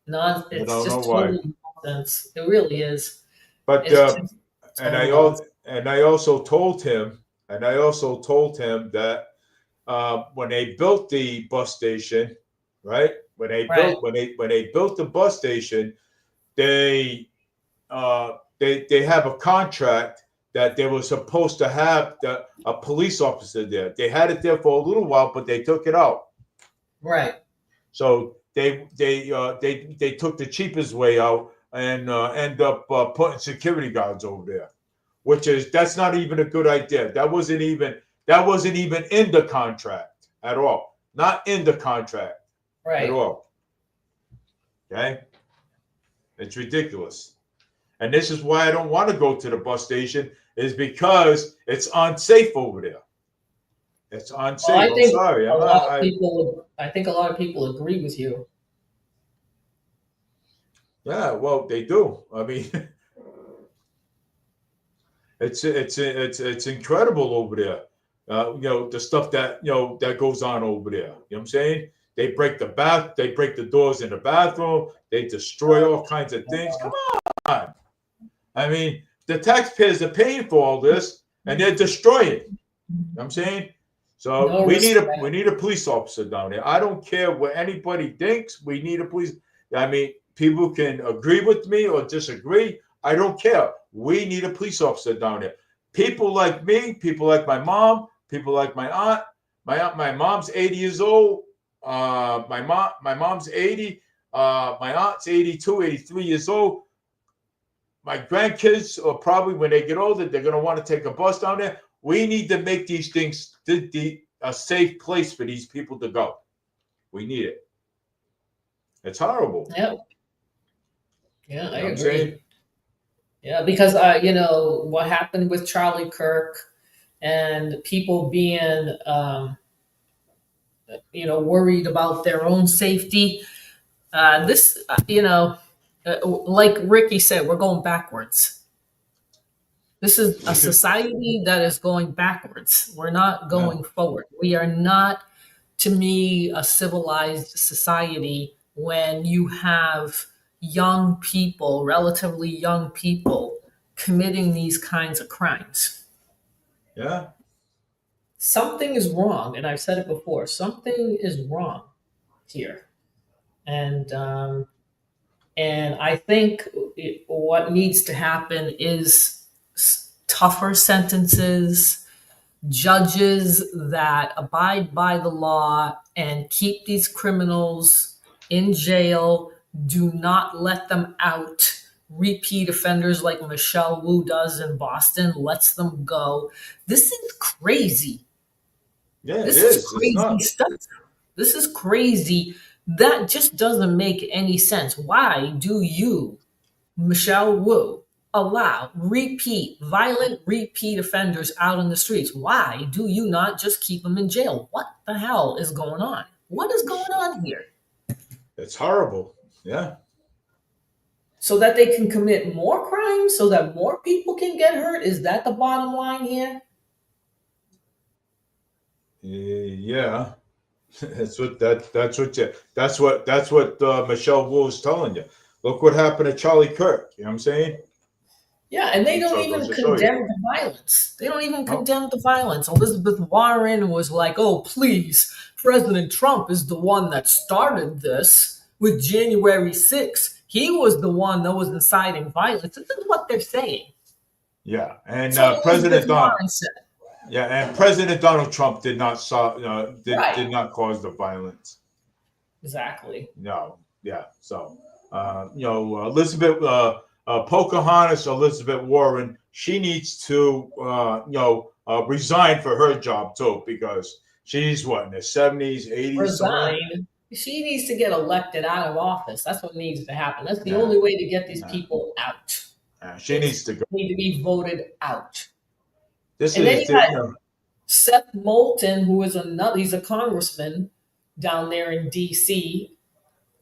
No, I it's don't know just why. total nonsense. It really is. But It's just total nonsense. and I also told him that when they built the bus station, right? Right. When they built the bus station, they they have a contract that they were supposed to have a police officer there. They had it there for a little while, but they took it out. Right. So they took the cheapest way out and end up putting security guards over there, that's not even a good idea. That wasn't even in the contract at all. Not in the contract at Right. all. Okay, it's ridiculous. And this is why I don't want to go to the bus station, is because it's unsafe over there. It's Well, unsafe. I I'm think sorry. a lot of people. I think a lot of people agree with you. Yeah, well, they do. I mean, it's incredible over there. The stuff that that goes on over there. You know what I'm saying? They break the doors in the bathroom. They destroy all kinds of things. Come on. I mean, the taxpayers are paying for all this, and they're destroying it. You know what I'm saying? So No respect. we need a police officer down there. I don't care what anybody thinks. We need a police. I mean, people can agree with me or disagree. I don't care. We need a police officer down there. People like me, people like my mom, people like my aunt. My mom's 80 years old. My mom's 80. My aunt's 82, 83 years old. My grandkids, or probably when they get older, they're going to want to take a bus down there. We need to make these things a safe place for these people to go. We need it. It's horrible. Yep. Yeah, You know I what I'm saying? agree. Yeah, because what happened with Charlie Kirk and people being worried about their own safety. This like Ricky said, we're going backwards. This is a society that is going backwards. We're not Yeah. going forward. We are not, to me, a civilized society when you have young people, relatively young people, committing these kinds of crimes. Yeah. Something is wrong, and I've said it before. Something is wrong here, and I think what needs to happen is tougher sentences, judges that abide by the law and keep these criminals in jail, do not let them out. Repeat offenders like Michelle Wu does in Boston, lets them go. This is crazy. Yeah, it This is is. It's crazy nuts. stuff. This is crazy. That just doesn't make any sense. Why do you, Michelle Wu, allow violent repeat offenders out on the streets? Why do you not just keep them in jail? What the hell is going on? What is going on here? It's horrible. Yeah. So that they can commit more crimes, so that more people can get hurt? Is that the bottom line here? Yeah. That's what Michelle Wu is telling you. Look what happened to Charlie Kirk. You know what I'm saying? Yeah, and they don't So it goes even to show you. condemn the violence. They don't even Oh, condemn the violence. Elizabeth Warren was like, oh, please, President Trump is the one that started this with January 6th. He was the one that was inciting violence. This is what they're saying. yeah. And So Elizabeth Warren said. President Donald Trump did not Right. did not cause the violence. Exactly. No, yeah. So, Elizabeth, Pocahontas, Elizabeth Warren, she needs to, resign for her job too, because she's what, in the 70s, 80s, somewhere. Resign. She needs to get elected out of office. That's what needs to happen. That's the Yeah, only way to get these yeah, people out. yeah. She It's needs to go. need to be voted out. This And then is, you got Seth Moulton, who is another. He's a congressman down there in D.C.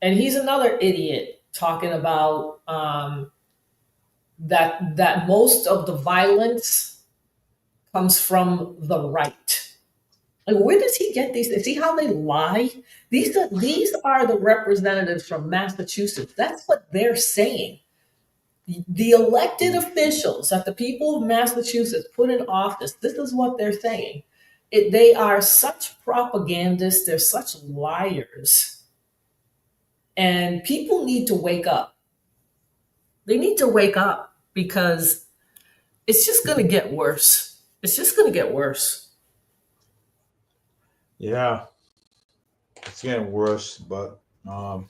and he's another idiot talking about that most of the violence comes from the right. Like, where does he get these? See how they lie? These are the representatives from Massachusetts. That's what they're saying. The elected officials that the people of Massachusetts put in office, this is what they're saying. They are such propagandists, they're such liars. And people need to wake up. They need to wake up because it's just going to get worse. It's just going to get worse. yeah, it's getting worse, but I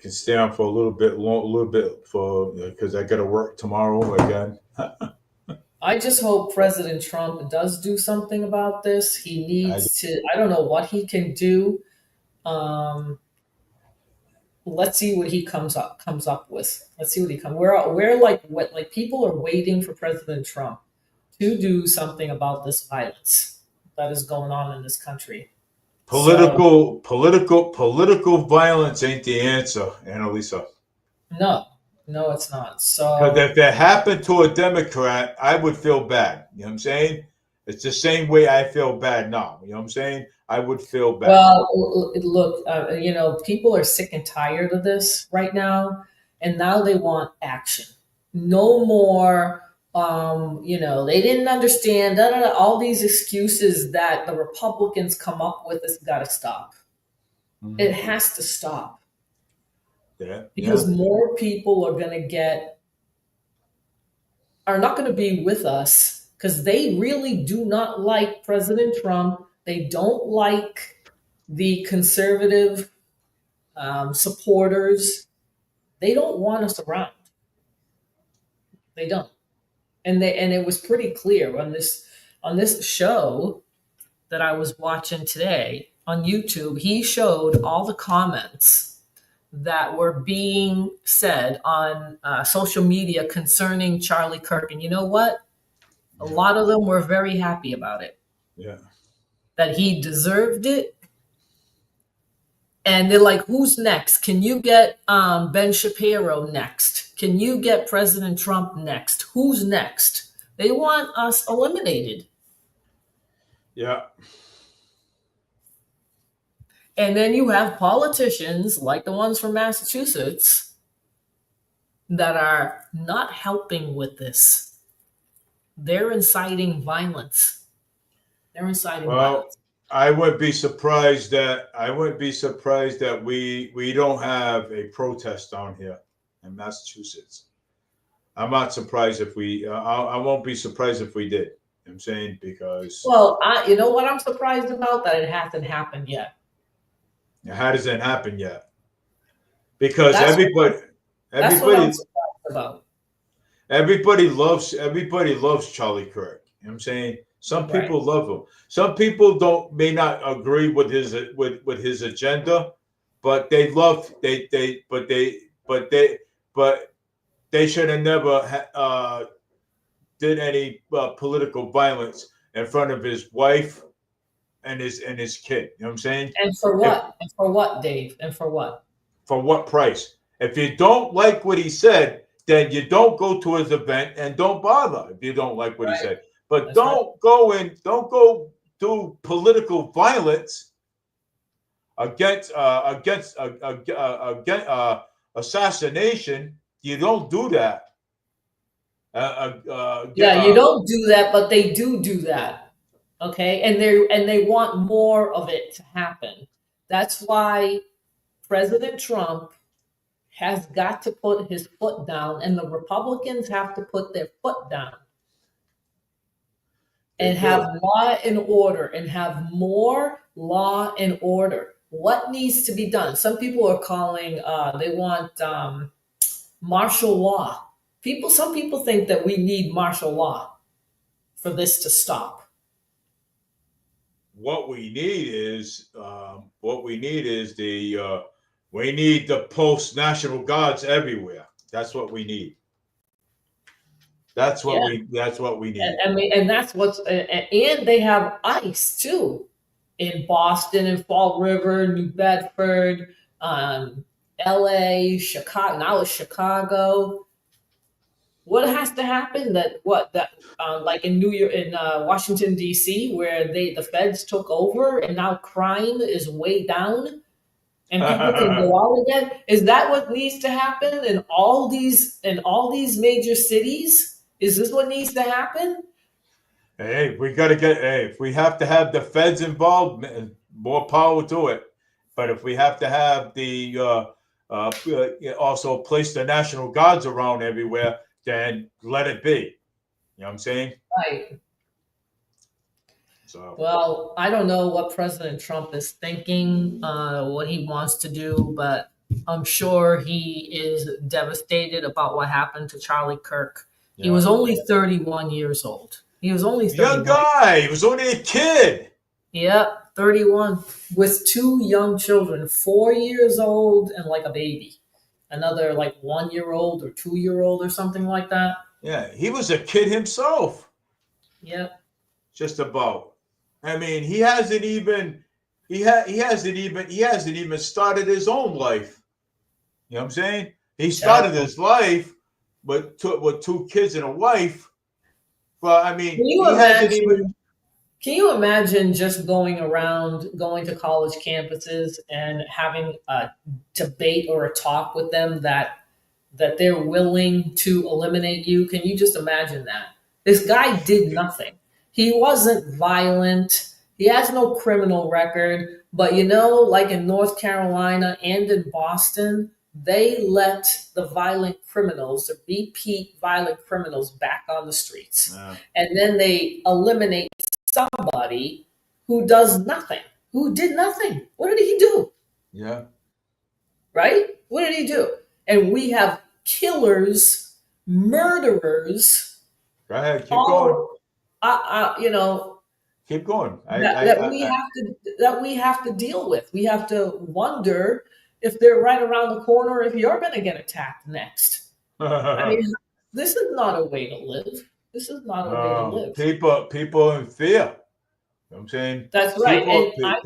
can stay on for a little bit, a little bit for because I got to work tomorrow again. I just hope President Trump does do something about this. He I, needs to, I don't know what he can do. Um, let's see what he comes up with. Let's see what he comes. We're like what like people are waiting for President Trump to do something about this violence that is going on in this country. So political violence ain't the answer, Annalisa. no, no, it's not. Because So if that happened to a Democrat, I would feel bad. You know what I'm saying? It's the same way I feel bad now. You know what I'm saying? I would feel bad. well, look, people are sick and tired of this right now, and now they want action. No more, they didn't understand. Da, da, da, all these excuses that the Republicans come up with has got to stop. It Mhm. has to stop Yeah, because yeah. more people are not going to be with us because they really do not like President Trump. They don't like the conservative supporters. They don't want us around. They don't, and it was pretty clear on this show that I was watching today on YouTube. He showed all the comments that were being said on social media concerning Charlie Kirk, and you know what? A Yeah, lot of them were very happy about it, yeah. that he deserved it. And they're like, who's next? Can you get Ben Shapiro next? Can you get President Trump next? Who's next? They want us eliminated. Yeah. And then you have politicians like the ones from Massachusetts that are not helping with this. They're inciting violence. They're inciting Well, violence. I wouldn't be surprised that we don't have a protest down here in Massachusetts. I'm not surprised if we. I won't be surprised if we did. You know what I'm saying, because Well, you know what I'm surprised about? That it hasn't happened yet. how does that happen yet? Because That's that's what I'm everybody, surprised about. everybody loves Charlie Kirk. You know what I'm saying? Some Right. people love him. Some people don't may not agree with his agenda, but they love they but they should have never did any political violence in front of his wife and his kid. You know what I'm saying? And for If what? And for what, Dave? And for what? for what price? If you don't like what he said, then you don't go to his event and don't bother if you don't like what he Right. said. But That's right. don't go do political violence against assassination. You don't do that. Yeah, you don't do that, but they do that. Okay, and they want more of it to happen. That's why President Trump has got to put his foot down, and the Republicans have to put their foot down They and have do. law and order and have more law and order. What needs to be done? Some people are calling, they want martial law. Some people think that we need martial law for this to stop. What we need is we need the post National Guards everywhere. That's what we need. That's what Yeah. we need. And that's and they have ICE too in Boston and Fall River, New Bedford, LA, Chicago. Now it's Chicago. What has to happen like in New York, in Washington D.C., where the feds took over and now crime is way down and people can go out again? Is that what needs to happen in all these major cities? Is this what needs to happen? Hey, we got to get. Hey, if we have to have the feds involved, more power to it. But if we have to have the also place the National Guards around everywhere, then let it be. You know what I'm saying? Right. So Well, I don't know what President Trump is thinking, what he wants to do, but I'm sure he is devastated about what happened to Charlie Kirk. He was only 31 years old. He was only 31. Young guy. He was only a kid. Yep, 31 with two young children, 4 years old and like a baby. Another like 1 year old or 2 year old or something like that. Yeah, he was a kid himself. Yep. Just about. I mean, he hasn't even he hasn't even started his own life. You know what I'm saying? He started his life with two kids and a wife. But I mean, he hasn't even. Can you imagine just going to college campuses and having a debate or a talk with them that they're willing to eliminate you? Can you just imagine that? This guy did nothing. He wasn't violent. He has no criminal record. But like in North Carolina and in Boston, they let the violent criminals, the repeat violent criminals, back on the streets. And then they eliminate somebody who does nothing, who did nothing. What did he do? Yeah. Right? What did he do? And we have killers, murderers. Go ahead, keep going. Keep going. That we have to deal with. We have to wonder if they're right around the corner, if you're going to get attacked next. I mean, this is not a way to live. This is not a way to live. People in fear. You know what I'm saying? That's right. I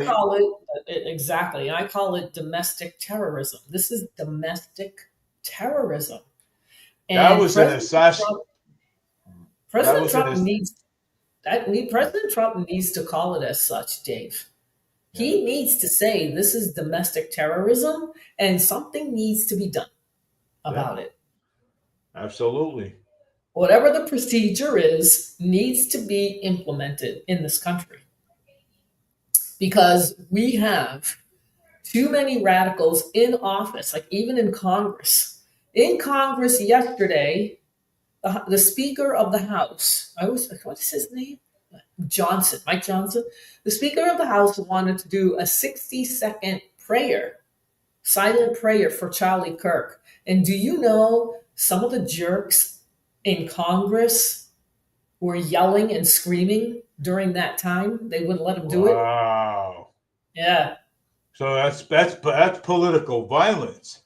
call it domestic terrorism. This is domestic terrorism. And that was an assassin. President Trump needs to call it as such, Dave. Yeah. He needs to say this is domestic terrorism and something needs to be done about it. Absolutely. Whatever the procedure is needs to be implemented in this country. Because we have too many radicals in office, like even in Congress. In Congress yesterday, the Speaker of the House, what is his name? Mike Johnson. The Speaker of the House wanted to do a 60-second prayer, silent prayer for Charlie Kirk. And do you know some of the jerks in Congress were yelling and screaming during that time? They wouldn't let him do it. Wow. Yeah. So that's political violence.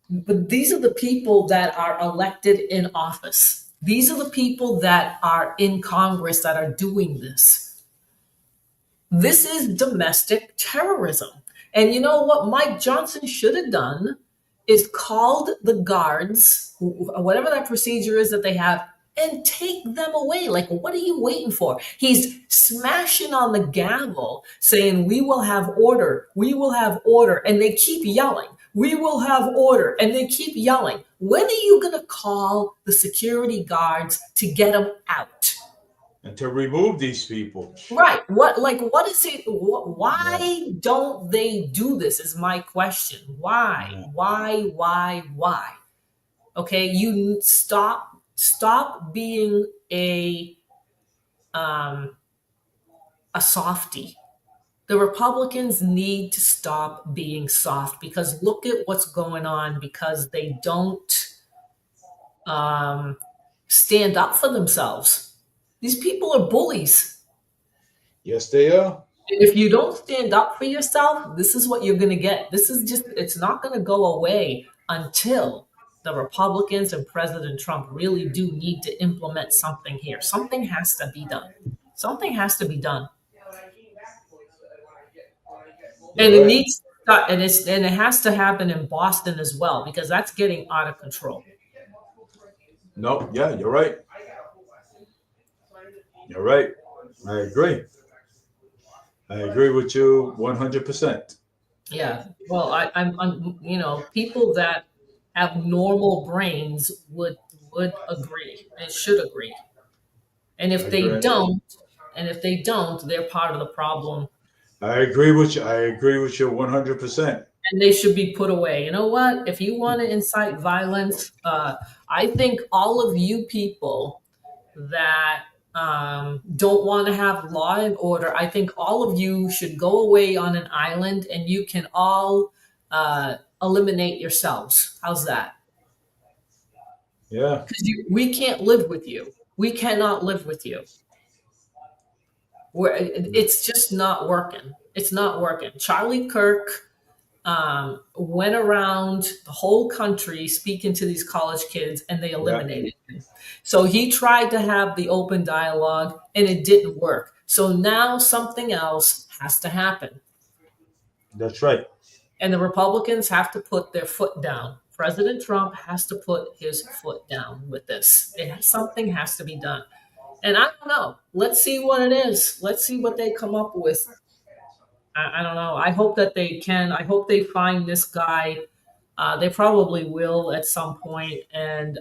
But these are the people that are elected in office. These are the people that are in Congress that are doing this. This is domestic terrorism. And you know what Mike Johnson should have done is called the guards, whatever that procedure is that they have, and take them away. Like, what are you waiting for? He's smashing on the gavel saying, we will have order. We will have order. And they keep yelling, we will have order. And they keep yelling. When are you going to call the security guards to get them out? And to remove these people. Right. What is it? Why don't they do this is my question. Why? Yeah. Why? Okay. You stop being a softie. The Republicans need to stop being soft because look at what's going on because they don't um, stand up for themselves. These people are bullies. Yes, they are. And if you don't stand up for yourself, this is what you're going to get. This is just, it's not going to go away until the Republicans and President Trump really do need to implement something here. Something has to be done. Something has to be done. And You're it right. needs to start, and it has to happen in Boston as well because that's getting out of control. No, yeah, you're right. You're right. I agree. I agree with you 100%. Yeah. Well, I'm people that have normal brains would agree. They should agree. And I if they agree. don't, and if they don't, they're part of the problem, I agree with you. I agree with you 100%. and they should be put away. You know what? If you want to incite violence, I think all of you people that don't want to have law and order, I think all of you should go away on an island and you can all eliminate yourselves. How's that? Yeah. Because we can't live with you. We cannot live with you. It's just not working. It's not working. Charlie Kirk went around the whole country speaking to these college kids and they Yeah. eliminated him. So he tried to have the open dialogue and it didn't work. So now something else has to happen. That's right. And the Republicans have to put their foot down. President Trump has to put his foot down with this. Something has to be done. And I don't know. Let's see what it is. Let's see what they come up with. I don't know. I hope that they can. I hope they find this guy. They probably will at some point, and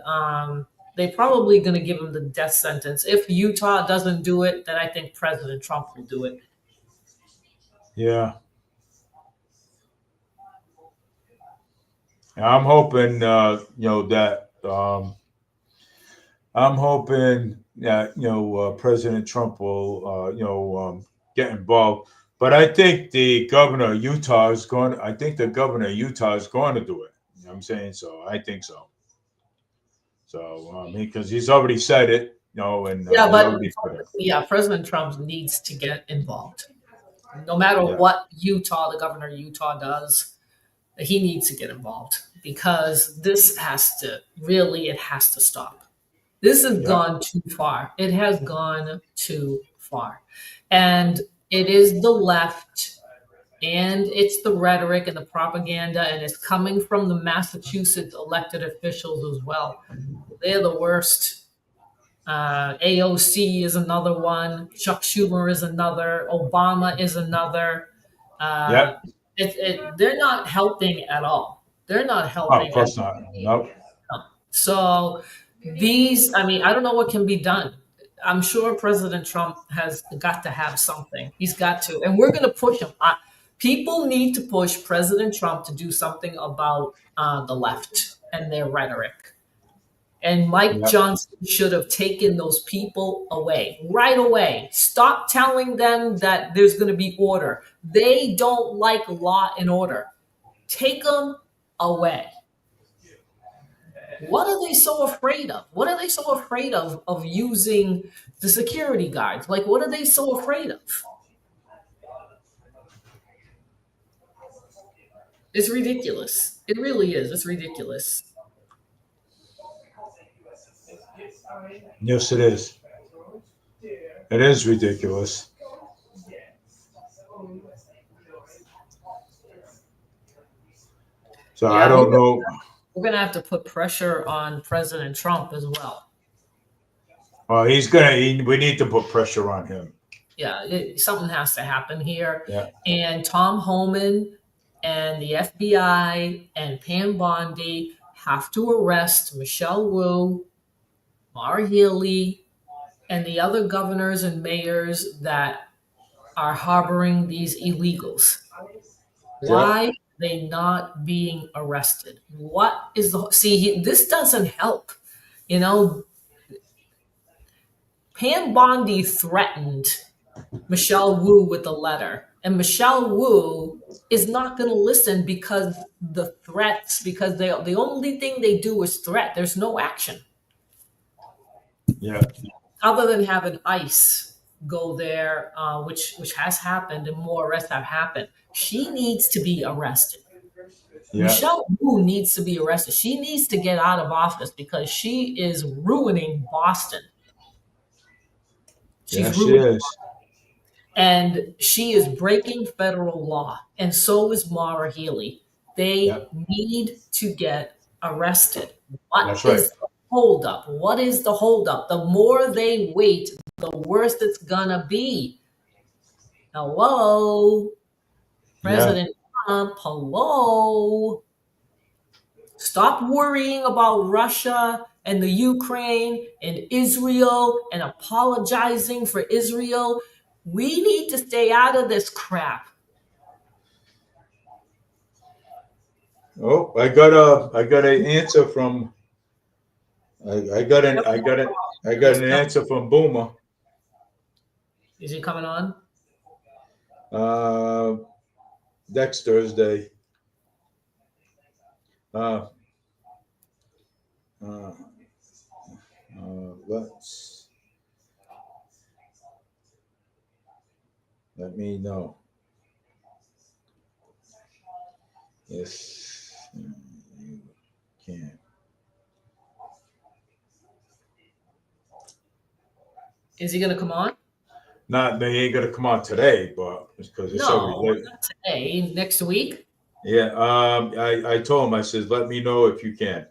they probably going to give him the death sentence. If Utah doesn't do it, then I think President Trump will do it. Yeah. I'm hoping, that I'm hoping that President Trump will get involved. But I think the governor of Utah is going. I think the governor of Utah is going to do it. You know what I'm saying? So I think so. So because he's already said it, and Yeah, he but already put it. yeah, President Trump needs to get involved. No matter Yeah. what the governor of Utah does, he needs to get involved because this has to really, it has to stop. This has Yeah. gone too far. It has gone too far. And it is the left and it's the rhetoric and the propaganda, and it's coming from the Massachusetts elected officials as well. They're the worst. AOC is another one. Chuck Schumer is another. Obama is another. Yeah. Uh, they're not helping at all. They're not Oh, of helping at course not. No. all. So I mean, I don't know what can be done. I'm sure President Trump has got to have something. He's got to, and we're going to push him. People need to push President Trump to do something about the left and their rhetoric. And Mike Yeah. Johnson should have taken those people away right away. Stop telling them that there's going to be order. They don't like law and order. Take them away. What are they so afraid of? What are they so afraid of using the security guards? Like, what are they so afraid of? It's ridiculous. It really is. It's ridiculous. Yes, it is. It is ridiculous. So I Yeah, don't know. we're gonna have to put pressure on President Trump as well. Well, we need to put pressure on him. Yeah, something has to happen here. Yeah. And Tom Homan and the FBI and Pam Bondi have to arrest Michelle Wu, Mara Healy, and the other governors and mayors that are harboring these illegals. Yeah. Why are they not being arrested? What is this doesn't help. You know, Pam Bondi threatened Michelle Wu with a letter, And Michelle Wu is not going to listen because the threats, because the only thing they do is threat. There's no action. Yeah. Other than having ICE go there, which has happened, and more arrests have happened. She needs to be arrested. Yeah. Michelle Wu needs to be arrested. She needs to get out of office because she is ruining Boston. Yeah, She's she ruining, is. and she is breaking federal law, and so is Maura Healey. Yeah. They need to get arrested. What That's right. is the holdup? What is the holdup? The more they wait, the worse it's gonna be. Hello, Yeah. President Trump. Hello. Stop worrying about Russia and the Ukraine and Israel and apologizing for Israel. We need to stay out of this crap. Oh, I got an answer from I got an I got it I got Yes, an no. answer from Boomer. Is he coming on? Uh, next Thursday. Uh, uh, let's let me know. Yes, you can. Is he going to come on? Not they ain't gonna come on today, but because it's already No, late. not today. Next week. Yeah. I told him I said let me know if you can.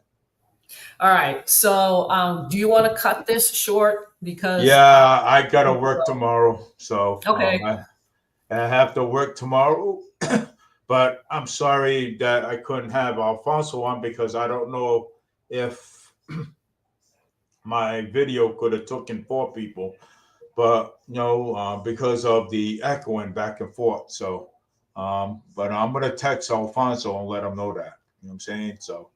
All right. So, do you want to cut this short because Yeah, I gotta work tomorrow, so okay. I have to work tomorrow. But I'm sorry that I couldn't have Alfonso on because I don't know if my video could have taken 4 people, but because of the echoing back and forth. So, but I'm gonna text Alfonso and let him know that. You know what I'm saying? So,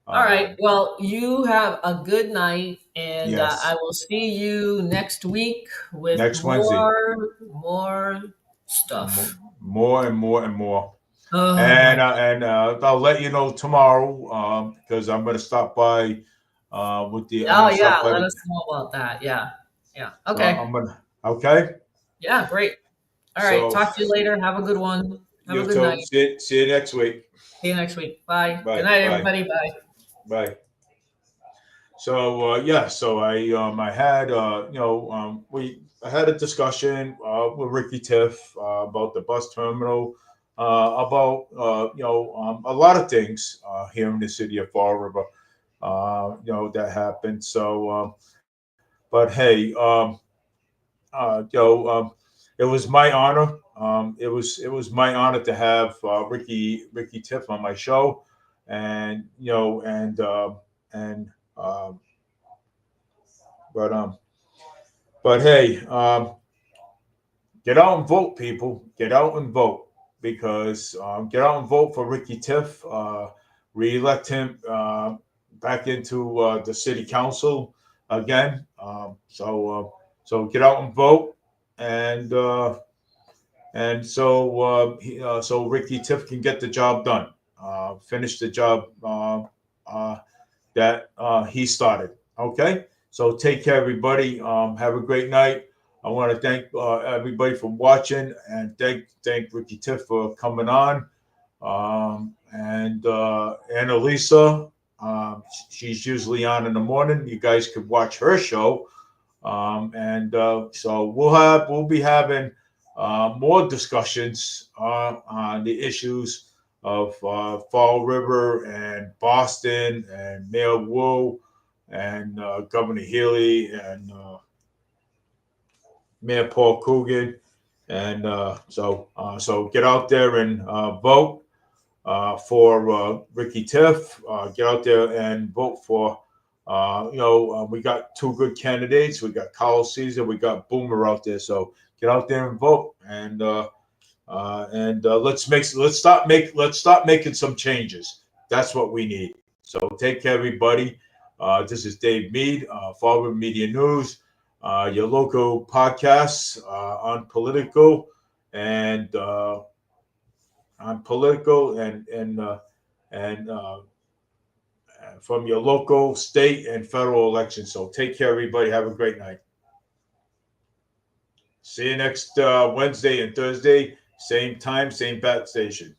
All right. um, Well, you have a good night, and I yes, will see you next week with next Wednesday, more Mo- stuff. more and more and more. Oh my. And I'll let you know tomorrow because I'm gonna stop by with the I'm Oh gonna stop yeah. by Let the us know about that. Yeah. Yeah. so Okay. I'm gonna okay. Yeah. Great. All right. So Talk to you later. Have a good one. Have a you good night. too. See you next week. See you next week. Bye. Good Bye night, bye everybody. Bye. bye. So yeah, so I had I had a discussion with Ricky Tiff about the bus terminal, about a lot of things here in the city of Fall River, that happened. So, but hey, it was my honor. It was my honor to have Ricky Tiff on my show, and and um, but um but hey, get out and vote, people. Get out and vote because get out and vote for Ricky Tiff. Re-elect him back into the city council again. So get out and vote, and so Ricky Tiff can get the job done. Finish the job uh, that he started. Okay, so take care, everybody. Have a great night. I want to thank everybody for watching and thank Ricky Tiff for coming on. And Annalisa, she's usually on in the morning. You guys could watch her show. And so we'll be having more discussions on the issues of Fall River and Boston and Mayor Wu and Governor Healy and Mayor Paul Coogan. And so get out there and vote for Ricky Tiff. Get out there and vote for. We got 2 good candidates. We got Carl Caesar. We got Boomer out there. So get out there and vote. And let's start making some changes. That's what we need. So take care, everybody. This is Dave Mead, Fall River Media News, your local podcasts on political and on political and from your local, state, and federal elections. So take care, everybody. Have a great night. See you next Wednesday and Thursday, same time, same bat station.